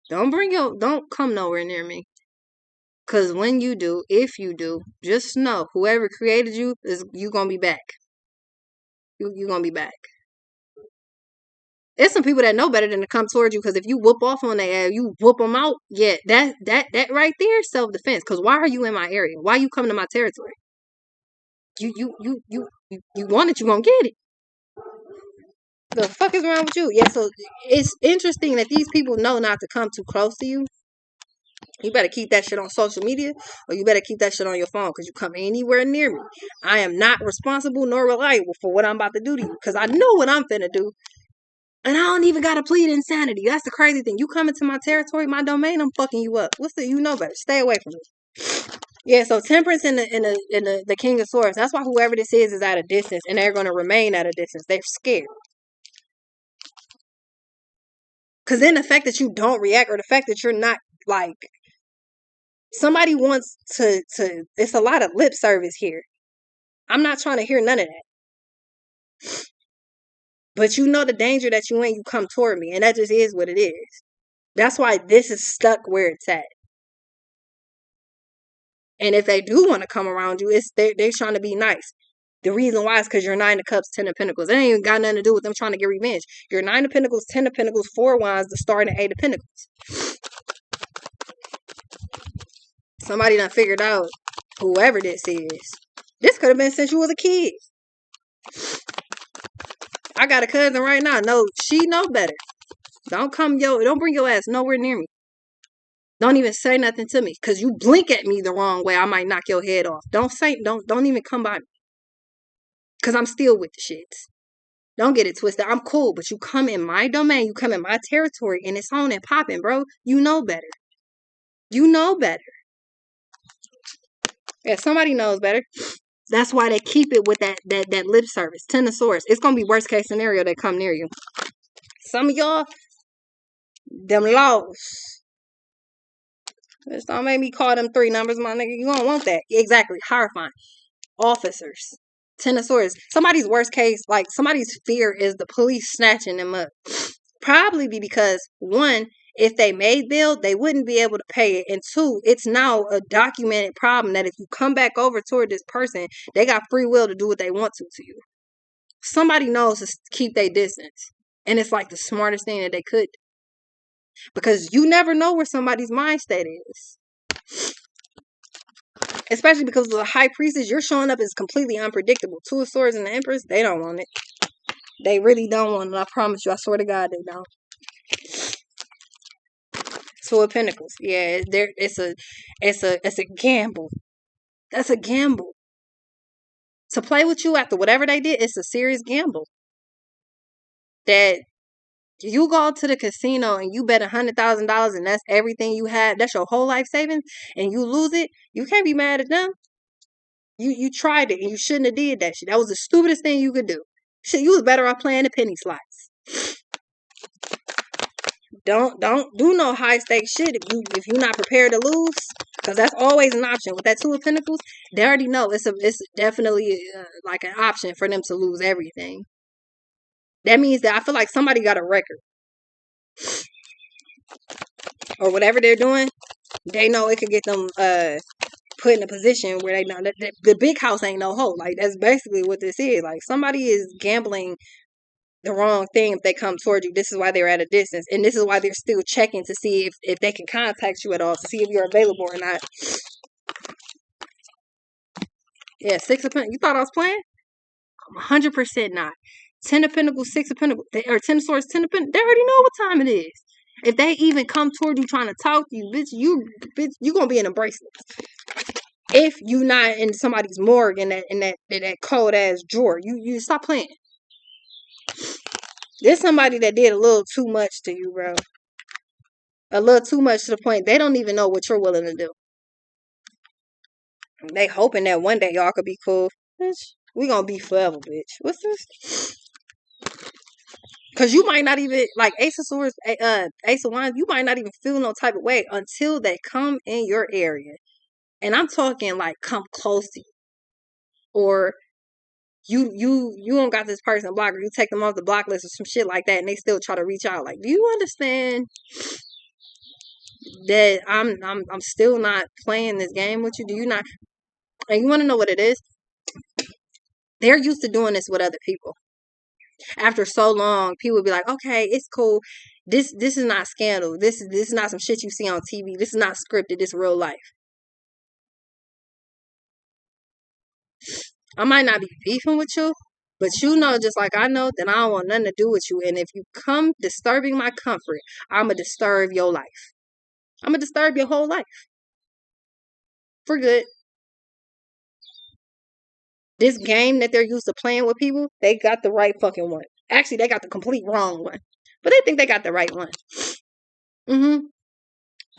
Don't come nowhere near me. Cause when you do, if you do, just know whoever created you you gonna be back. You gonna be back. There's some people that know better than to come towards you. Cause if you whoop off on their ass, you whoop them out. Yeah, that right there is self defense. Cause why are you in my area? Why you coming to my territory? You want it, you gonna get it. The fuck is wrong with you? Yeah, so it's interesting that these people know not to come too close to you. You better keep that shit on social media, or you better keep that shit on your phone, because you come anywhere near me, I am not responsible nor reliable for what I'm about to do to you, because I know what I'm finna do, and I don't even gotta plead insanity. That's the crazy thing. You come into my territory, my domain, I'm fucking you up. You know better. Stay away from me. Yeah, so Temperance and the King of Swords. That's why whoever this is at a distance, and they're gonna remain at a distance. They're scared. Because then the fact that you don't react, or the fact that you're not, like, somebody wants to, it's a lot of lip service here. I'm not trying to hear none of that. But you know the danger that you in, you come toward me. And that just is what it is. That's why this is stuck where it's at. And if they do want to come around you, it's they're trying to be nice. The reason why is because you're 9 of cups, 10 of pentacles. It ain't even got nothing to do with them trying to get revenge. You're 9 of pentacles, 10 of pentacles, 4 wands, the star, and the 8 of pentacles. Somebody done figured out whoever this is. This could have been since you was a kid. I got a cousin right now. No, she know better. Don't bring your ass nowhere near me. Don't even say nothing to me. Cause you blink at me the wrong way, I might knock your head off. Don't even come by me. Cause I'm still with the shits. Don't get it twisted. I'm cool, but you come in my domain, you come in my territory, and it's on and popping, bro. You know better. You know better. Yeah, somebody knows better. That's why they keep it with that lip service. Ten of Swords. It's gonna be worst case scenario they come near you. Some of y'all, them laws. Just don't make me call them 3 numbers, my nigga. You don't want that. Exactly. Horrifying. Officers. Ten of Swords. Somebody's worst case, like somebody's fear is the police snatching them up. Probably because 1, if they made bail, they wouldn't be able to pay it. And 2, it's now a documented problem that if you come back over toward this person, they got free will to do what they want to you. Somebody knows to keep their distance. And it's like the smartest thing that they could. Because you never know where somebody's mind state is. Especially because the high priestess, you're showing up is completely unpredictable. 2 of Swords and the Empress, they don't want it. They really don't want it. I promise you. I swear to God, they don't. 2 of Pentacles. Yeah, it's a gamble. That's a gamble. To play with you after whatever they did, it's a serious gamble. That you go to the casino and you bet $100,000 and that's everything you have. That's your whole life savings, and you lose it. You can't be mad at them. You tried it and you shouldn't have did that shit. That was the stupidest thing you could do. Shit, you was better off playing the penny slots. Don't do no high stakes shit if you're not prepared to lose, because that's always an option. With that 2 of Pentacles, they already know it's definitely like an option for them to lose everything. That means that I feel like somebody got a record or whatever they're doing. They know it could get them put in a position where they know that the big house ain't no hoe. Like that's basically what this is. Like somebody is gambling the wrong thing if they come towards you. This is why they're at a distance, and this is why they're still checking to see if they can contact you at all, to see if you're available or not. Yeah, 6 of Pentacles. You thought I was playing? 100% not. 10 of Pentacles, 6 of Pentacles, or 10 of Swords, 10 of Pentacles. They already know what time it is. If they even come toward you trying to talk to you, bitch, you gonna be in a bracelet. If you not in somebody's morgue in that cold ass drawer, you stop playing. There's somebody that did a little too much to you, bro. A little too much to the point they don't even know what you're willing to do. They hoping that one day y'all could be cool. Bitch, we gonna be forever, bitch. What's this? Because you might not even, like Ace of Swords, Ace of Wands, you might not even feel no type of way until they come in your area. And I'm talking like come close to you. Or you don't got this person blocked, or you take them off the block list or some shit like that, and they still try to reach out. Like, do you understand that I'm still not playing this game with you? Do you not? And you want to know what it is? They're used to doing this with other people. After so long, people will be like, okay, it's cool. This is not scandal. This is not some shit you see on TV. This is not scripted. This is real life. I might not be beefing with you, but you know, just like I know, that I don't want nothing to do with you. And if you come disturbing my comfort, I'm going to disturb your life. I'm going to disturb your whole life. For good. This game that they're used to playing with people, they got the right fucking one. Actually, they got the complete wrong one. But they think they got the right one.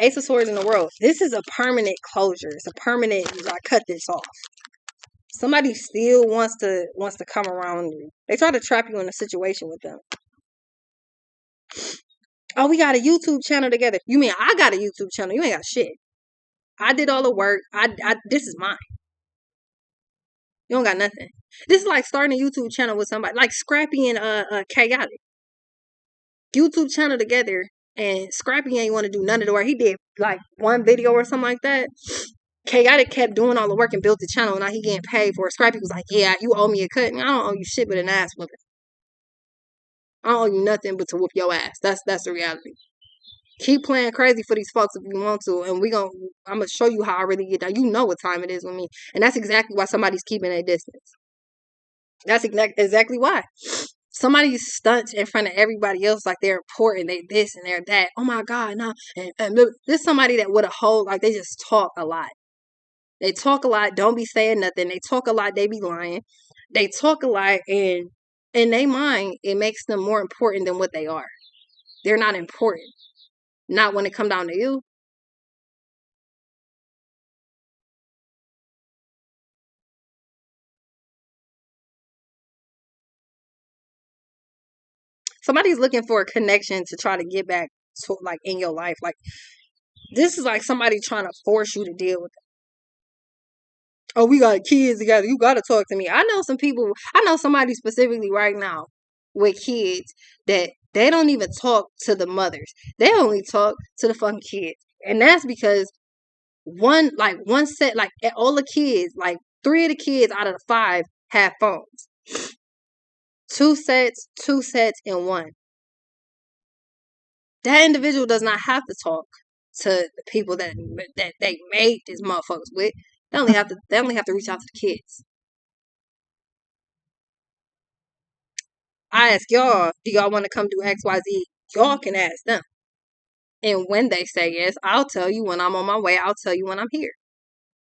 Ace of Swords in the world. This is a permanent closure. It's a permanent, I cut this off. Somebody still wants to come around you. They try to trap you in a situation with them. Oh, we got a YouTube channel together. You mean I got a YouTube channel? You ain't got shit. I did all the work. This is mine. You don't got nothing. This is like starting a YouTube channel with somebody like Scrappy and Chaotic. YouTube channel together, and Scrappy ain't want to do none of the work. He did like one video or something like that. Chaotic kept doing all the work and built the channel, and now he getting paid for it. Scrappy was like, "Yeah, you owe me a cut." And I don't owe you shit but an ass whooping. I don't owe you nothing but to whoop your ass. That's the reality. Keep playing crazy for these folks if you want to, and I'm gonna show you how I really get down. You know what time it is with me, and that's exactly why somebody's keeping their distance. That's exactly why. Somebody stunts in front of everybody else like they're important, they this and they're that. Oh my God, no. And look, this somebody that would have hold like they just talk a lot. They talk a lot, don't be saying nothing. They talk a lot, they be lying. They talk a lot, and in their mind, it makes them more important than what they are. They're not important. Not when it come down to you. Somebody's looking for a connection to try to get back to like in your life. Like this is like somebody trying to force you to deal with it. Oh, we got kids together. You gotta talk to me. I know some people. I know somebody specifically right now with kids that they don't even talk to the mothers. They only talk to the fucking kids, and that's because one set all the kids, like 3 of the kids out of the 5 have phones. Two sets, and one. That individual does not have to talk to the people that they made these motherfuckers with. They only have to reach out to the kids. I ask y'all, do y'all want to come do XYZ? Y'all can ask them. And when they say yes, I'll tell you when I'm on my way. I'll tell you when I'm here.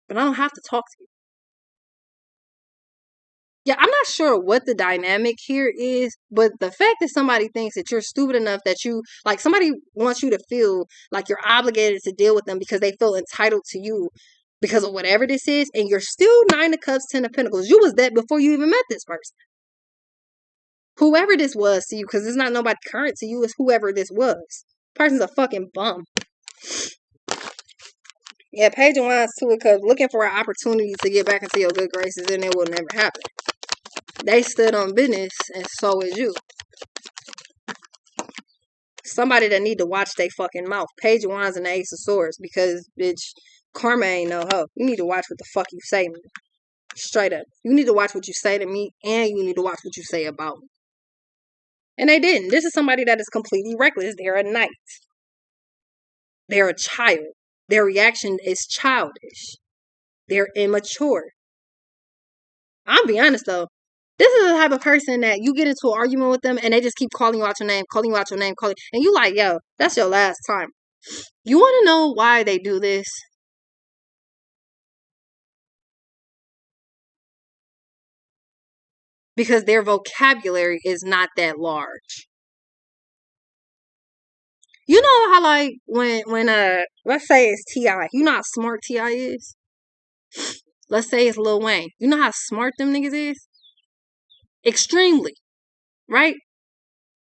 But I don't have to talk to you. Yeah, I'm not sure what the dynamic here is, but the fact that somebody thinks that you're stupid enough that you, like, somebody wants you to feel like you're obligated to deal with them because they feel entitled to you because of whatever this is, and you're still 9 of cups, 10 of pentacles. You was that before you even met this person. Whoever this was to you, because it's not nobody current to you, it's whoever this was. Person's a fucking bum. Yeah, Page of Wands too, because looking for an opportunity to get back into your good graces, and it will never happen. They stood on business, and so is you. Somebody that need to watch their fucking mouth. Page of Wands and the Ace of Swords, because bitch, karma ain't no hoe. You need to watch what the fuck you say to me. Straight up. You need to watch what you say to me, and you need to watch what you say about me. And they didn't. This is somebody that is completely reckless. They're a knight. They're a child. Their reaction is childish. They're immature. I'll be honest though. This is the type of person that you get into an argument with them and they just keep calling you out your name, calling you out your name, and you like, yo, that's your last time. You want to know why they do this? Because their vocabulary is not that large. You know how like when let's say it's T.I. You know how smart T.I. is? Let's say it's Lil Wayne. You know how smart them niggas is? Extremely. Right?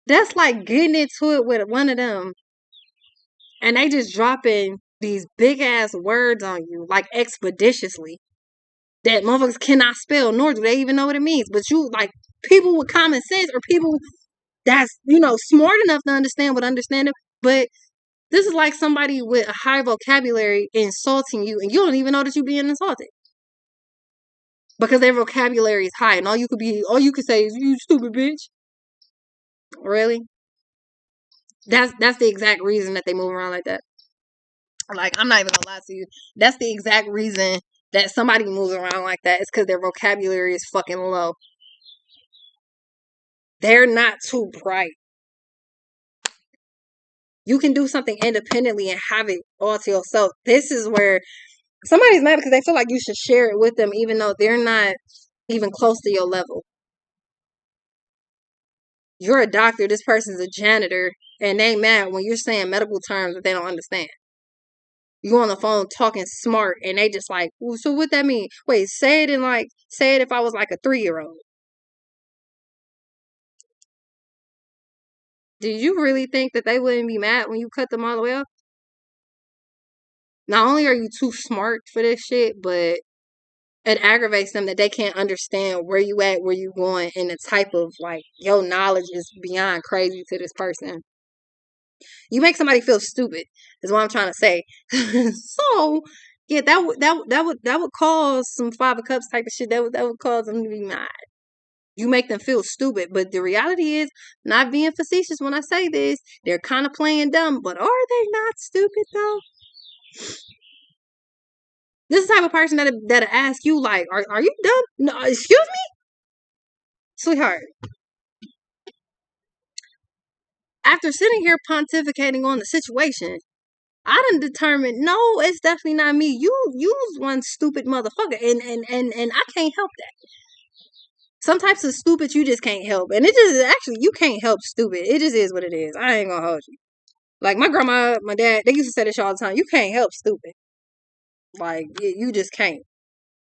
That's like getting into it with one of them and they just dropping these big ass words on you like expeditiously that motherfuckers cannot spell, nor do they even know what it means. But you like people with common sense or people that's smart enough to understand what understand it. But this is like somebody with a high vocabulary insulting you, and you don't even know that you're being insulted because their vocabulary is high, and all you could say is "you stupid bitch." Really? That's the exact reason that they move around like that. Like, I'm not even gonna lie to you. That's the exact reason that somebody moves around like that. It's because their vocabulary is fucking low. They're not too bright. You can do something independently and have it all to yourself. This is where somebody's mad because they feel like you should share it with them, even though they're not even close to your level. You're a doctor. This person's a janitor, and they mad when you're saying medical terms that they don't understand. You on the phone talking smart, and they just like, well, so what that mean? Wait, say it if I was like a 3-year-old. Did you really think that they wouldn't be mad when you cut them all the way off? Not only are you too smart for this shit, but It aggravates them that they can't understand where you at, where you going, and the type of like your knowledge is beyond crazy to this person. You make somebody feel stupid, is what I'm trying to say. So yeah, that would cause some Five of Cups type of shit. That would cause them to be mad. You make them feel stupid, but the reality is, not being facetious when I say this, they're kind of playing dumb. But are they not stupid though? This is the type of person that ask you like, "Are you dumb? No, excuse me, sweetheart." After sitting here pontificating on the situation, I done determined, no, it's definitely not me. You was one stupid motherfucker, and I can't help that. Some types of stupid you just can't help, and it just actually you can't help stupid. It just is what it is. I ain't gonna hold you. Like my grandma, my dad, they used to say this all the time. You can't help stupid. Like you just can't.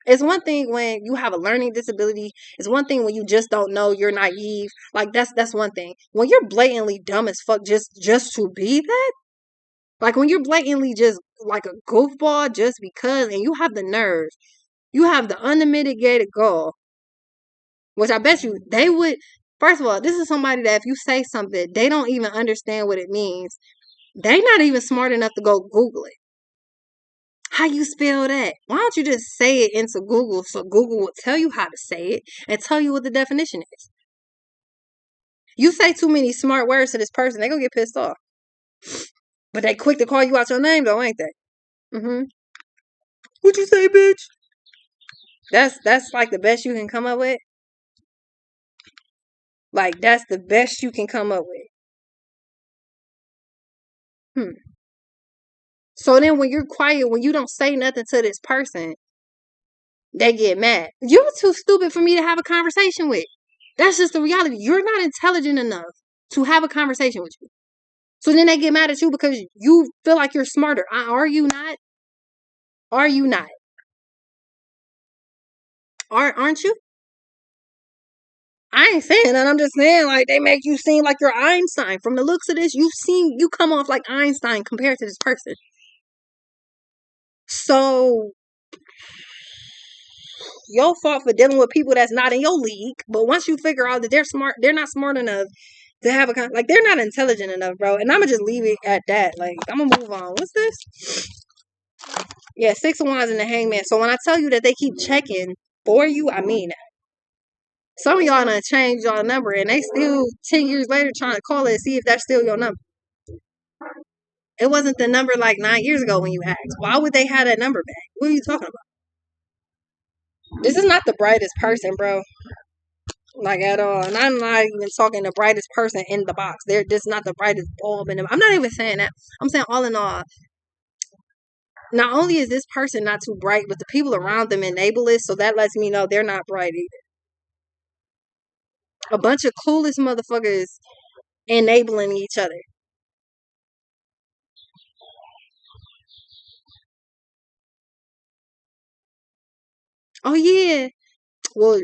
It's one thing when you have a learning disability. It's one thing when you just don't know. You're naive. Like that's one thing. When you're blatantly dumb as fuck, just to be that. Like when you're blatantly just like a goofball just because, and you have the nerve, you have the unmitigated gall, which I bet you they would. First of all, this is somebody that if you say something, they don't even understand what it means. They not even smart enough to go Google it. How you spell that? Why don't you just say it into Google so Google will tell you how to say it and tell you what the definition is? You say too many smart words to this person, they gonna get pissed off. But they quick to call you out your name though, ain't they? Mm-hmm. What you say, bitch? That's like the best you can come up with. Like that's the best you can come up with. Hmm. So then when you're quiet, when you don't say nothing to this person, they get mad. You're too stupid for me to have a conversation with. That's just the reality. You're not intelligent enough to have a conversation with you. So then they get mad at you because you feel like you're smarter. Are you not? Are you not? Aren't you? I ain't saying that. I'm just saying like they make you seem like you're Einstein. From the looks of this, you come off like Einstein compared to this person. So your fault for dealing with people that's not in your league. But once you figure out that they're smart, they're not smart enough to have like they're not intelligent enough, bro. And I'm gonna just leave it at that. Like I'm gonna move on. What's this? Yeah, Six of Wands and the Hangman. So when I tell you that they keep checking for you, I mean that. Some of y'all done changed y'all number and they still 10 years later trying to call it and see if that's still your number. It wasn't the number like 9 years ago when you asked. Why would they have that number back? What are you talking about? This is not the brightest person, bro. Like at all. And I'm not even talking the brightest person in the box. They're just not the brightest bulb in them. I'm not even saying that. I'm saying all in all, not only is this person not too bright, but the people around them enable it, so that lets me know they're not bright either. A bunch of clueless motherfuckers enabling each other. Oh yeah. Well,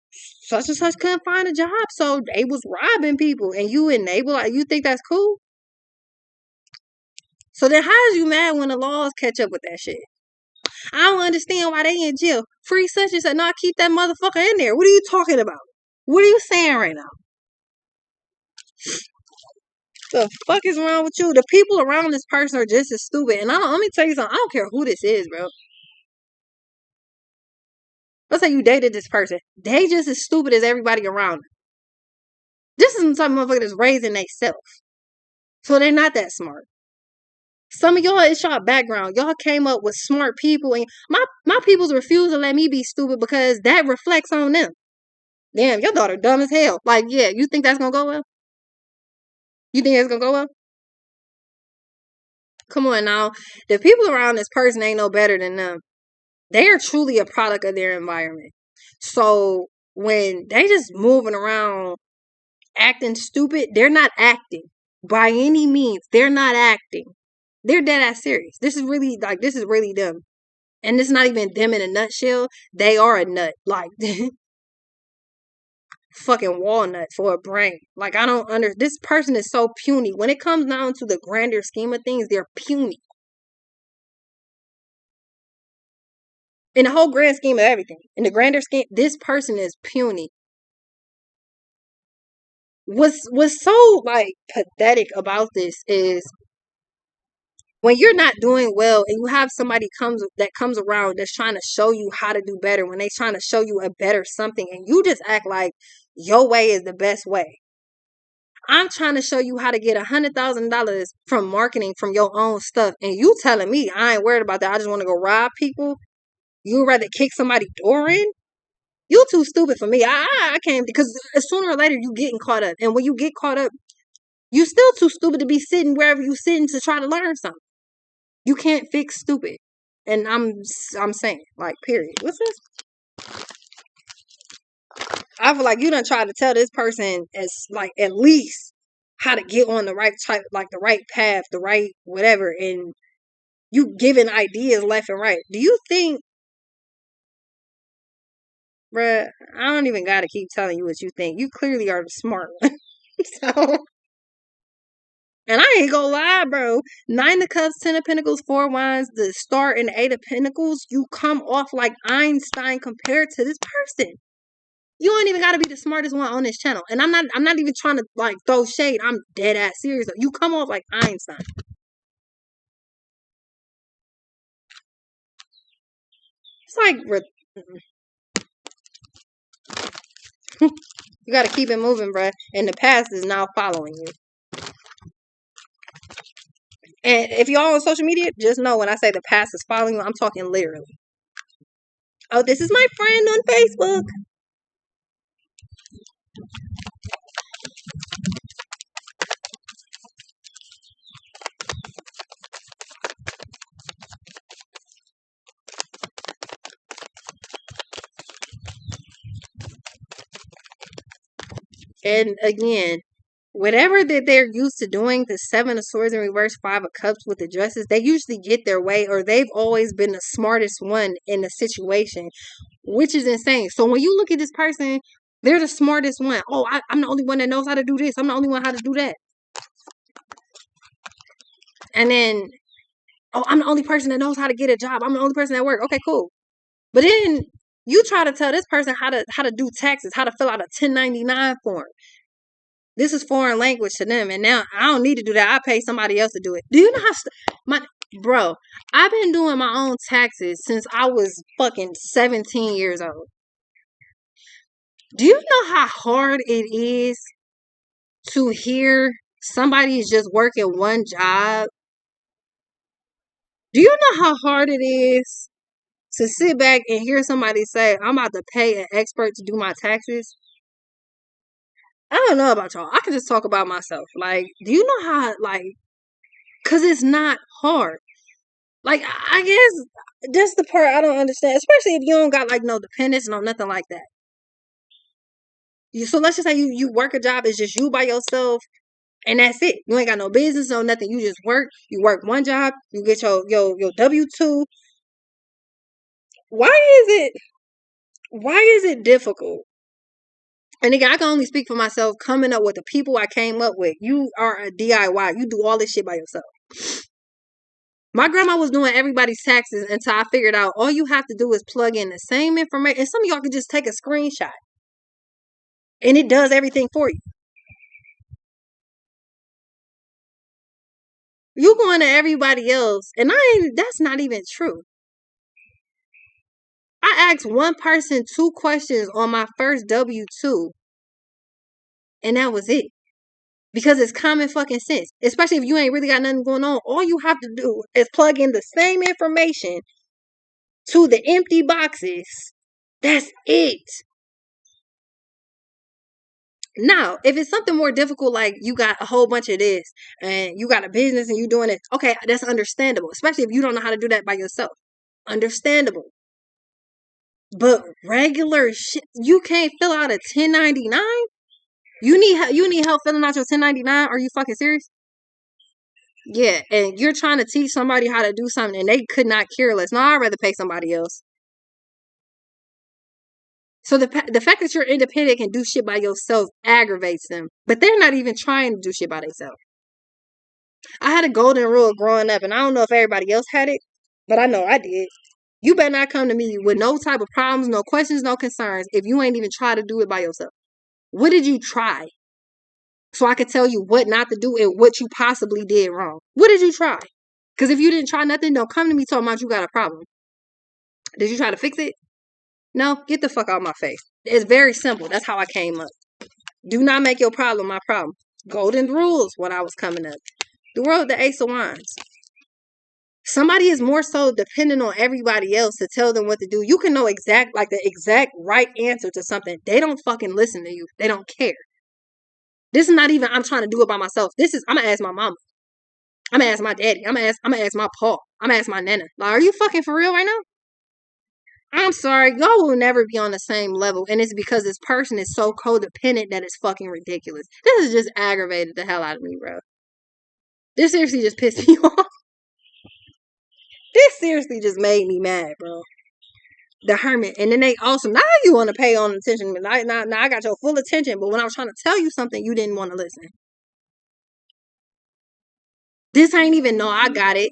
such and such couldn't find a job, so they was robbing people and you enable you think that's cool? So then how is you mad when the laws catch up with that shit? I don't understand why they in jail. Free such and such. No, keep that motherfucker in there. What are you talking about? What are you saying right now? The fuck is wrong with you? The people around this person are just as stupid. And let me tell you something. I don't care who this is, bro. Let's say you dated this person. They just as stupid as everybody around them. This is some type of motherfucker that's raising they self. So they're not that smart. Some of y'all, it's y'all background. Y'all came up with smart people, and my peoples refuse to let me be stupid because that reflects on them. Damn, your daughter dumb as hell. Like, yeah, you think that's gonna go well? You think it's gonna go well? Come on now. The people around this person ain't no better than them. They are truly a product of their environment. So when they just moving around acting stupid, they're not acting. By any means, they're not acting. They're dead ass serious. This is really them. And it's not even them in a nutshell. They are a nut. Like fucking walnut for a brain. Like I don't this person is so puny. When it comes down to the grander scheme of things, they're puny. In the whole grand scheme of everything, in the grander scheme, this person is puny. What's so like pathetic about this is when you're not doing well and you have somebody comes around that's trying to show you how to do better, when they trying to show you a better something, and you just act like your way is the best way. I'm trying to show you how to get $100,000 from marketing from your own stuff, and you telling me I ain't worried about that. I just want to go rob people. You'd rather kick somebody's door in? You too stupid for me. I can't, because sooner or later you getting caught up, and when you get caught up, you still too stupid to be sitting wherever you sitting to try to learn something. You can't fix stupid, and I'm saying, like, period. What's this? I feel like you done tried to tell this person as like at least how to get on the right type, like the right path, the right whatever, and you giving ideas left and right. Do you think, bruh, I don't even gotta keep telling you what you think. You clearly are the smart one. So, and I ain't gonna lie, bro. 9 of Cups, 10 of Pentacles, 4 of Wands, the Star, and the 8 of Pentacles. You come off like Einstein compared to this person. You ain't even gotta be the smartest one on this channel. And I'm not even trying to like throw shade. I'm dead ass serious. You come off like Einstein. It's like you gotta keep it moving, bruh. And the past is now following you. And if y'all on social media, just know when I say the past is following you, I'm talking literally. Oh, this is my friend on Facebook. And again, whatever that they're used to doing, the 7 of Swords in reverse, 5 of Cups with the dresses, they usually get their way, or they've always been the smartest one in the situation, which is insane. So when you look at this person, they're the smartest one. Oh, I'm the only one that knows how to do this. I'm the only one how to do that. And then, oh, I'm the only person that knows how to get a job. I'm the only person at work. Okay, cool. But then you try to tell this person how to do taxes, how to fill out a 1099 form. This is foreign language to them, and now I don't need to do that. I pay somebody else to do it. Do you know how bro? I've been doing my own taxes since I was fucking 17 years old. Do you know how hard it is to hear somebody is just working one job? Do you know how hard it is to sit back and hear somebody say, I'm about to pay an expert to do my taxes? I don't know about y'all. I can just talk about myself. Like, do you know how, like, because it's not hard. Like, I guess that's the part I don't understand, especially if you don't got, like, no dependents, no nothing like that. So let's just say you work a job, it's just you by yourself, and that's it. You ain't got no business, no nothing. You just work. You work one job. You get your W-2. Why is it difficult? And again, I can only speak for myself. Coming up with the people I came up with, you are a DIY. You do all this shit by yourself. My grandma was doing everybody's taxes until I figured out all you have to do is plug in the same information. And some of y'all can just take a screenshot. And it does everything for you. You going to everybody else. And that's not even true. I asked one person 2 questions on my first W-2. And that was it. Because it's common fucking sense. Especially if you ain't really got nothing going on. All you have to do is plug in the same information to the empty boxes. That's it. Now, if it's something more difficult, like you got a whole bunch of this and you got a business and you doing it, okay, that's understandable. Especially if you don't know how to do that by yourself. Understandable. But regular shit, you can't fill out a 1099? You need help filling out your 1099? Are you fucking serious? Yeah, and you're trying to teach somebody how to do something and they could not care less. No, I'd rather pay somebody else. So the fact that you're independent and can do shit by yourself aggravates them. But they're not even trying to do shit by themselves. I had a golden rule growing up, and I don't know if everybody else had it, but I know I did. You better not come to me with no type of problems, no questions, no concerns if you ain't even try to do it by yourself. What did you try? So I could tell you what not to do and what you possibly did wrong. What did you try? Because if you didn't try nothing, don't come to me talking about you got a problem. Did you try to fix it? No, get the fuck out of my face. It's very simple. That's how I came up. Do not make your problem my problem. Golden rules when I was coming up. The world, the Ace of Wands. Somebody is more so dependent on everybody else to tell them what to do. You can know the exact right answer to something. They don't fucking listen to you. They don't care. This is not even, I'm trying to do it by myself. I'm going to ask my mama. I'm going to ask my daddy. I'm going to ask my pa. I'm going to ask my nana. Like, are you fucking for real right now? I'm sorry. Y'all will never be on the same level. And it's because this person is so codependent that it's fucking ridiculous. This is just aggravated the hell out of me, bro. This seriously just pissed me off. This seriously just made me mad, bro. The hermit. And then they also, now you want to pay on attention. Now I got your full attention. But when I was trying to tell you something, you didn't want to listen. This ain't even, no, I got it.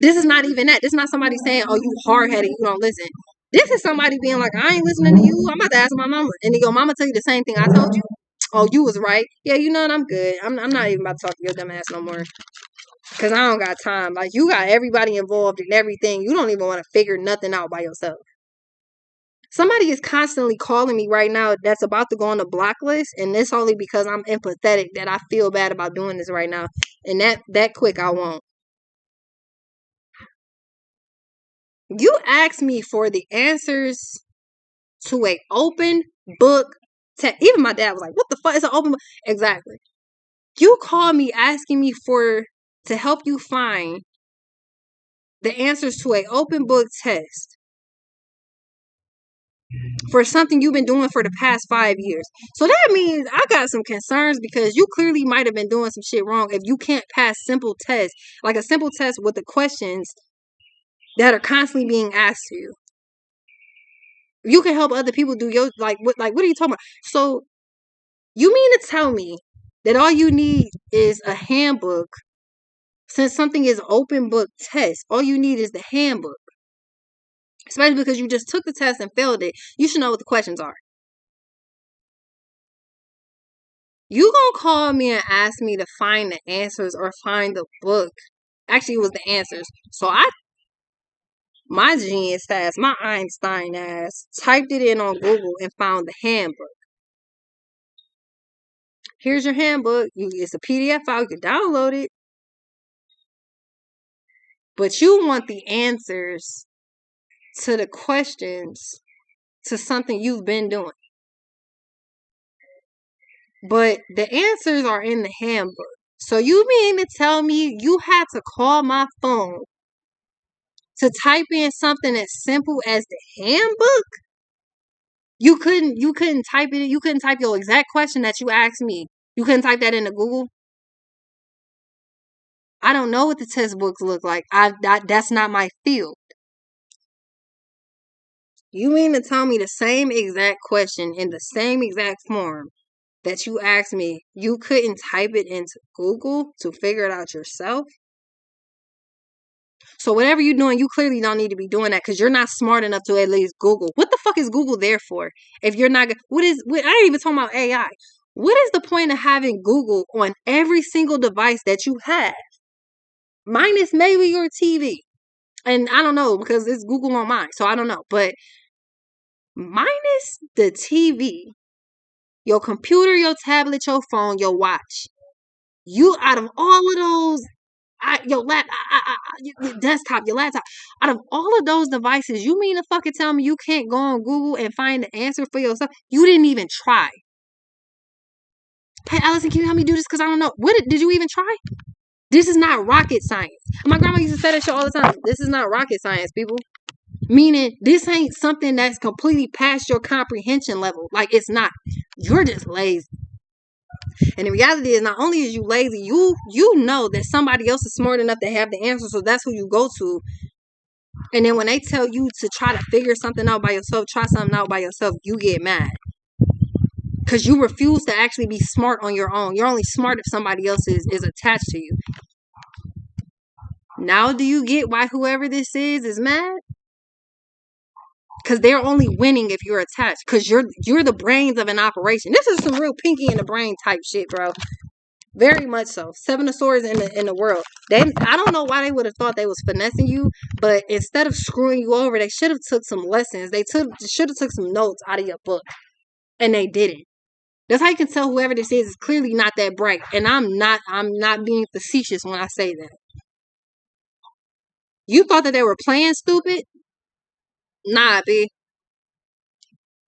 This is not even that. This is not somebody saying, oh, you hard-headed, you don't listen. This is somebody being like, I ain't listening to you. I'm about to ask my mama. And then your mama tell you the same thing I told you. Oh, you was right. Yeah, you know what? I'm good. I'm not even about to talk to your dumb ass no more. Because I don't got time. Like, you got everybody involved in everything. You don't even want to figure nothing out by yourself. Somebody is constantly calling me right now that's about to go on the block list. And this only because I'm empathetic that I feel bad about doing this right now. And that quick I won't. You asked me for the answers to a open book test. Even my dad was like, what the fuck is an open book? Exactly. You called me asking me to help you find the answers to an open book test for something you've been doing for the past 5 years. So that means I got some concerns because you clearly might have been doing some shit wrong if you can't pass simple tests, like a simple test with the questions that are constantly being asked to you. You can help other people do your, what are you talking about? So you mean to tell me that all you need is a handbook? Since something is open book test, all you need is the handbook. Especially because you just took the test and failed it. You should know what the questions are. You gonna call me and ask me to find the answers or find the book. Actually, it was the answers. So my genius ass, my Einstein ass, typed it in on Google and found the handbook. Here's your handbook. It's a PDF file. You can download it. But you want the answers to the questions to something you've been doing. But the answers are in the handbook. So you mean to tell me you had to call my phone to type in something as simple as the handbook? You couldn't type it. You couldn't type your exact question that you asked me. You couldn't type that into Google. I don't know what the test books look like. That's not my field. You mean to tell me the same exact question in the same exact form that you asked me, you couldn't type it into Google to figure it out yourself? So whatever you're doing, you clearly don't need to be doing that because you're not smart enough to at least Google. What the fuck is Google there for? If you're not, I ain't even talking about AI. What is the point of having Google on every single device that you have? Minus maybe your TV. And I don't know because it's Google on mine. So I don't know. But minus the TV, your computer, your tablet, your phone, your watch. You out of all of those, your desktop, your laptop, out of all of those devices, you mean to fucking tell me you can't go on Google and find the answer for yourself? You didn't even try. Hey, Allison, can you help me do this? Because I don't know. Did you even try? This is not rocket science. My grandma used to say that shit all the time. This is not rocket science, people. Meaning, this ain't something that's completely past your comprehension level. Like, it's not. You're just lazy. And the reality is, not only is you lazy, you know that somebody else is smart enough to have the answer, so that's who you go to. And then when they tell you to try to figure something out by yourself, try something out by yourself, you get mad. Because you refuse to actually be smart on your own. You're only smart if somebody else is attached to you. Now do you get why whoever this is mad? Because they're only winning if you're attached. Because you're the brains of an operation. This is some real Pinky in the Brain type shit, bro. Very much so. Seven of Swords in the world. I don't know why they would have thought they was finessing you, but instead of screwing you over, they should have took some lessons. They should have took some notes out of your book, and they didn't. That's how you can tell whoever this is clearly not that bright. And I'm not being facetious when I say that. You thought that they were playing stupid? Nah, B.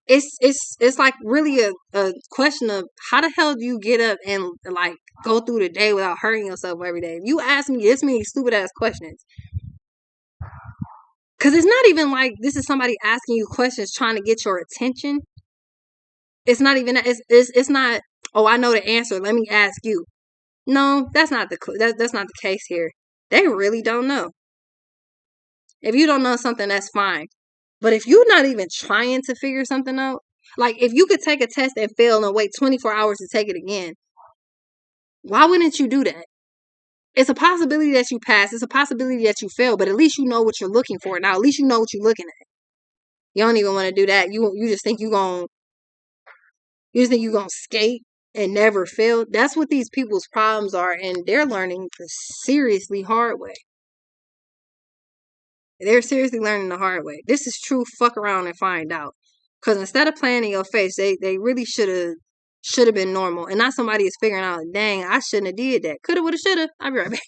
It's like really a question of how the hell do you get up and like go through the day without hurting yourself every day? If you ask me this many stupid ass questions. Cause it's not even like this is somebody asking you questions trying to get your attention. It's not even it's not, oh, I know the answer, let me ask you. No, that's not that's not the case here. They really don't know. If you don't know something, that's fine. But if you're not even trying to figure something out, like if you could take a test and fail and wait 24 hours to take it again, why wouldn't you do that? It's a possibility that you pass. It's a possibility that you fail, but at least you know what you're looking for. Now, at least you know what you're looking at. You don't even want to do that. You just think you're going to skate and never fail. That's what these people's problems are, and they're learning the seriously hard way. They're seriously learning the hard way. This is true. Fuck around and find out. Because instead of playing in your face, they really should have been normal. And not somebody is figuring out, dang, I shouldn't have did that. Coulda, woulda, shoulda. I'll be right back.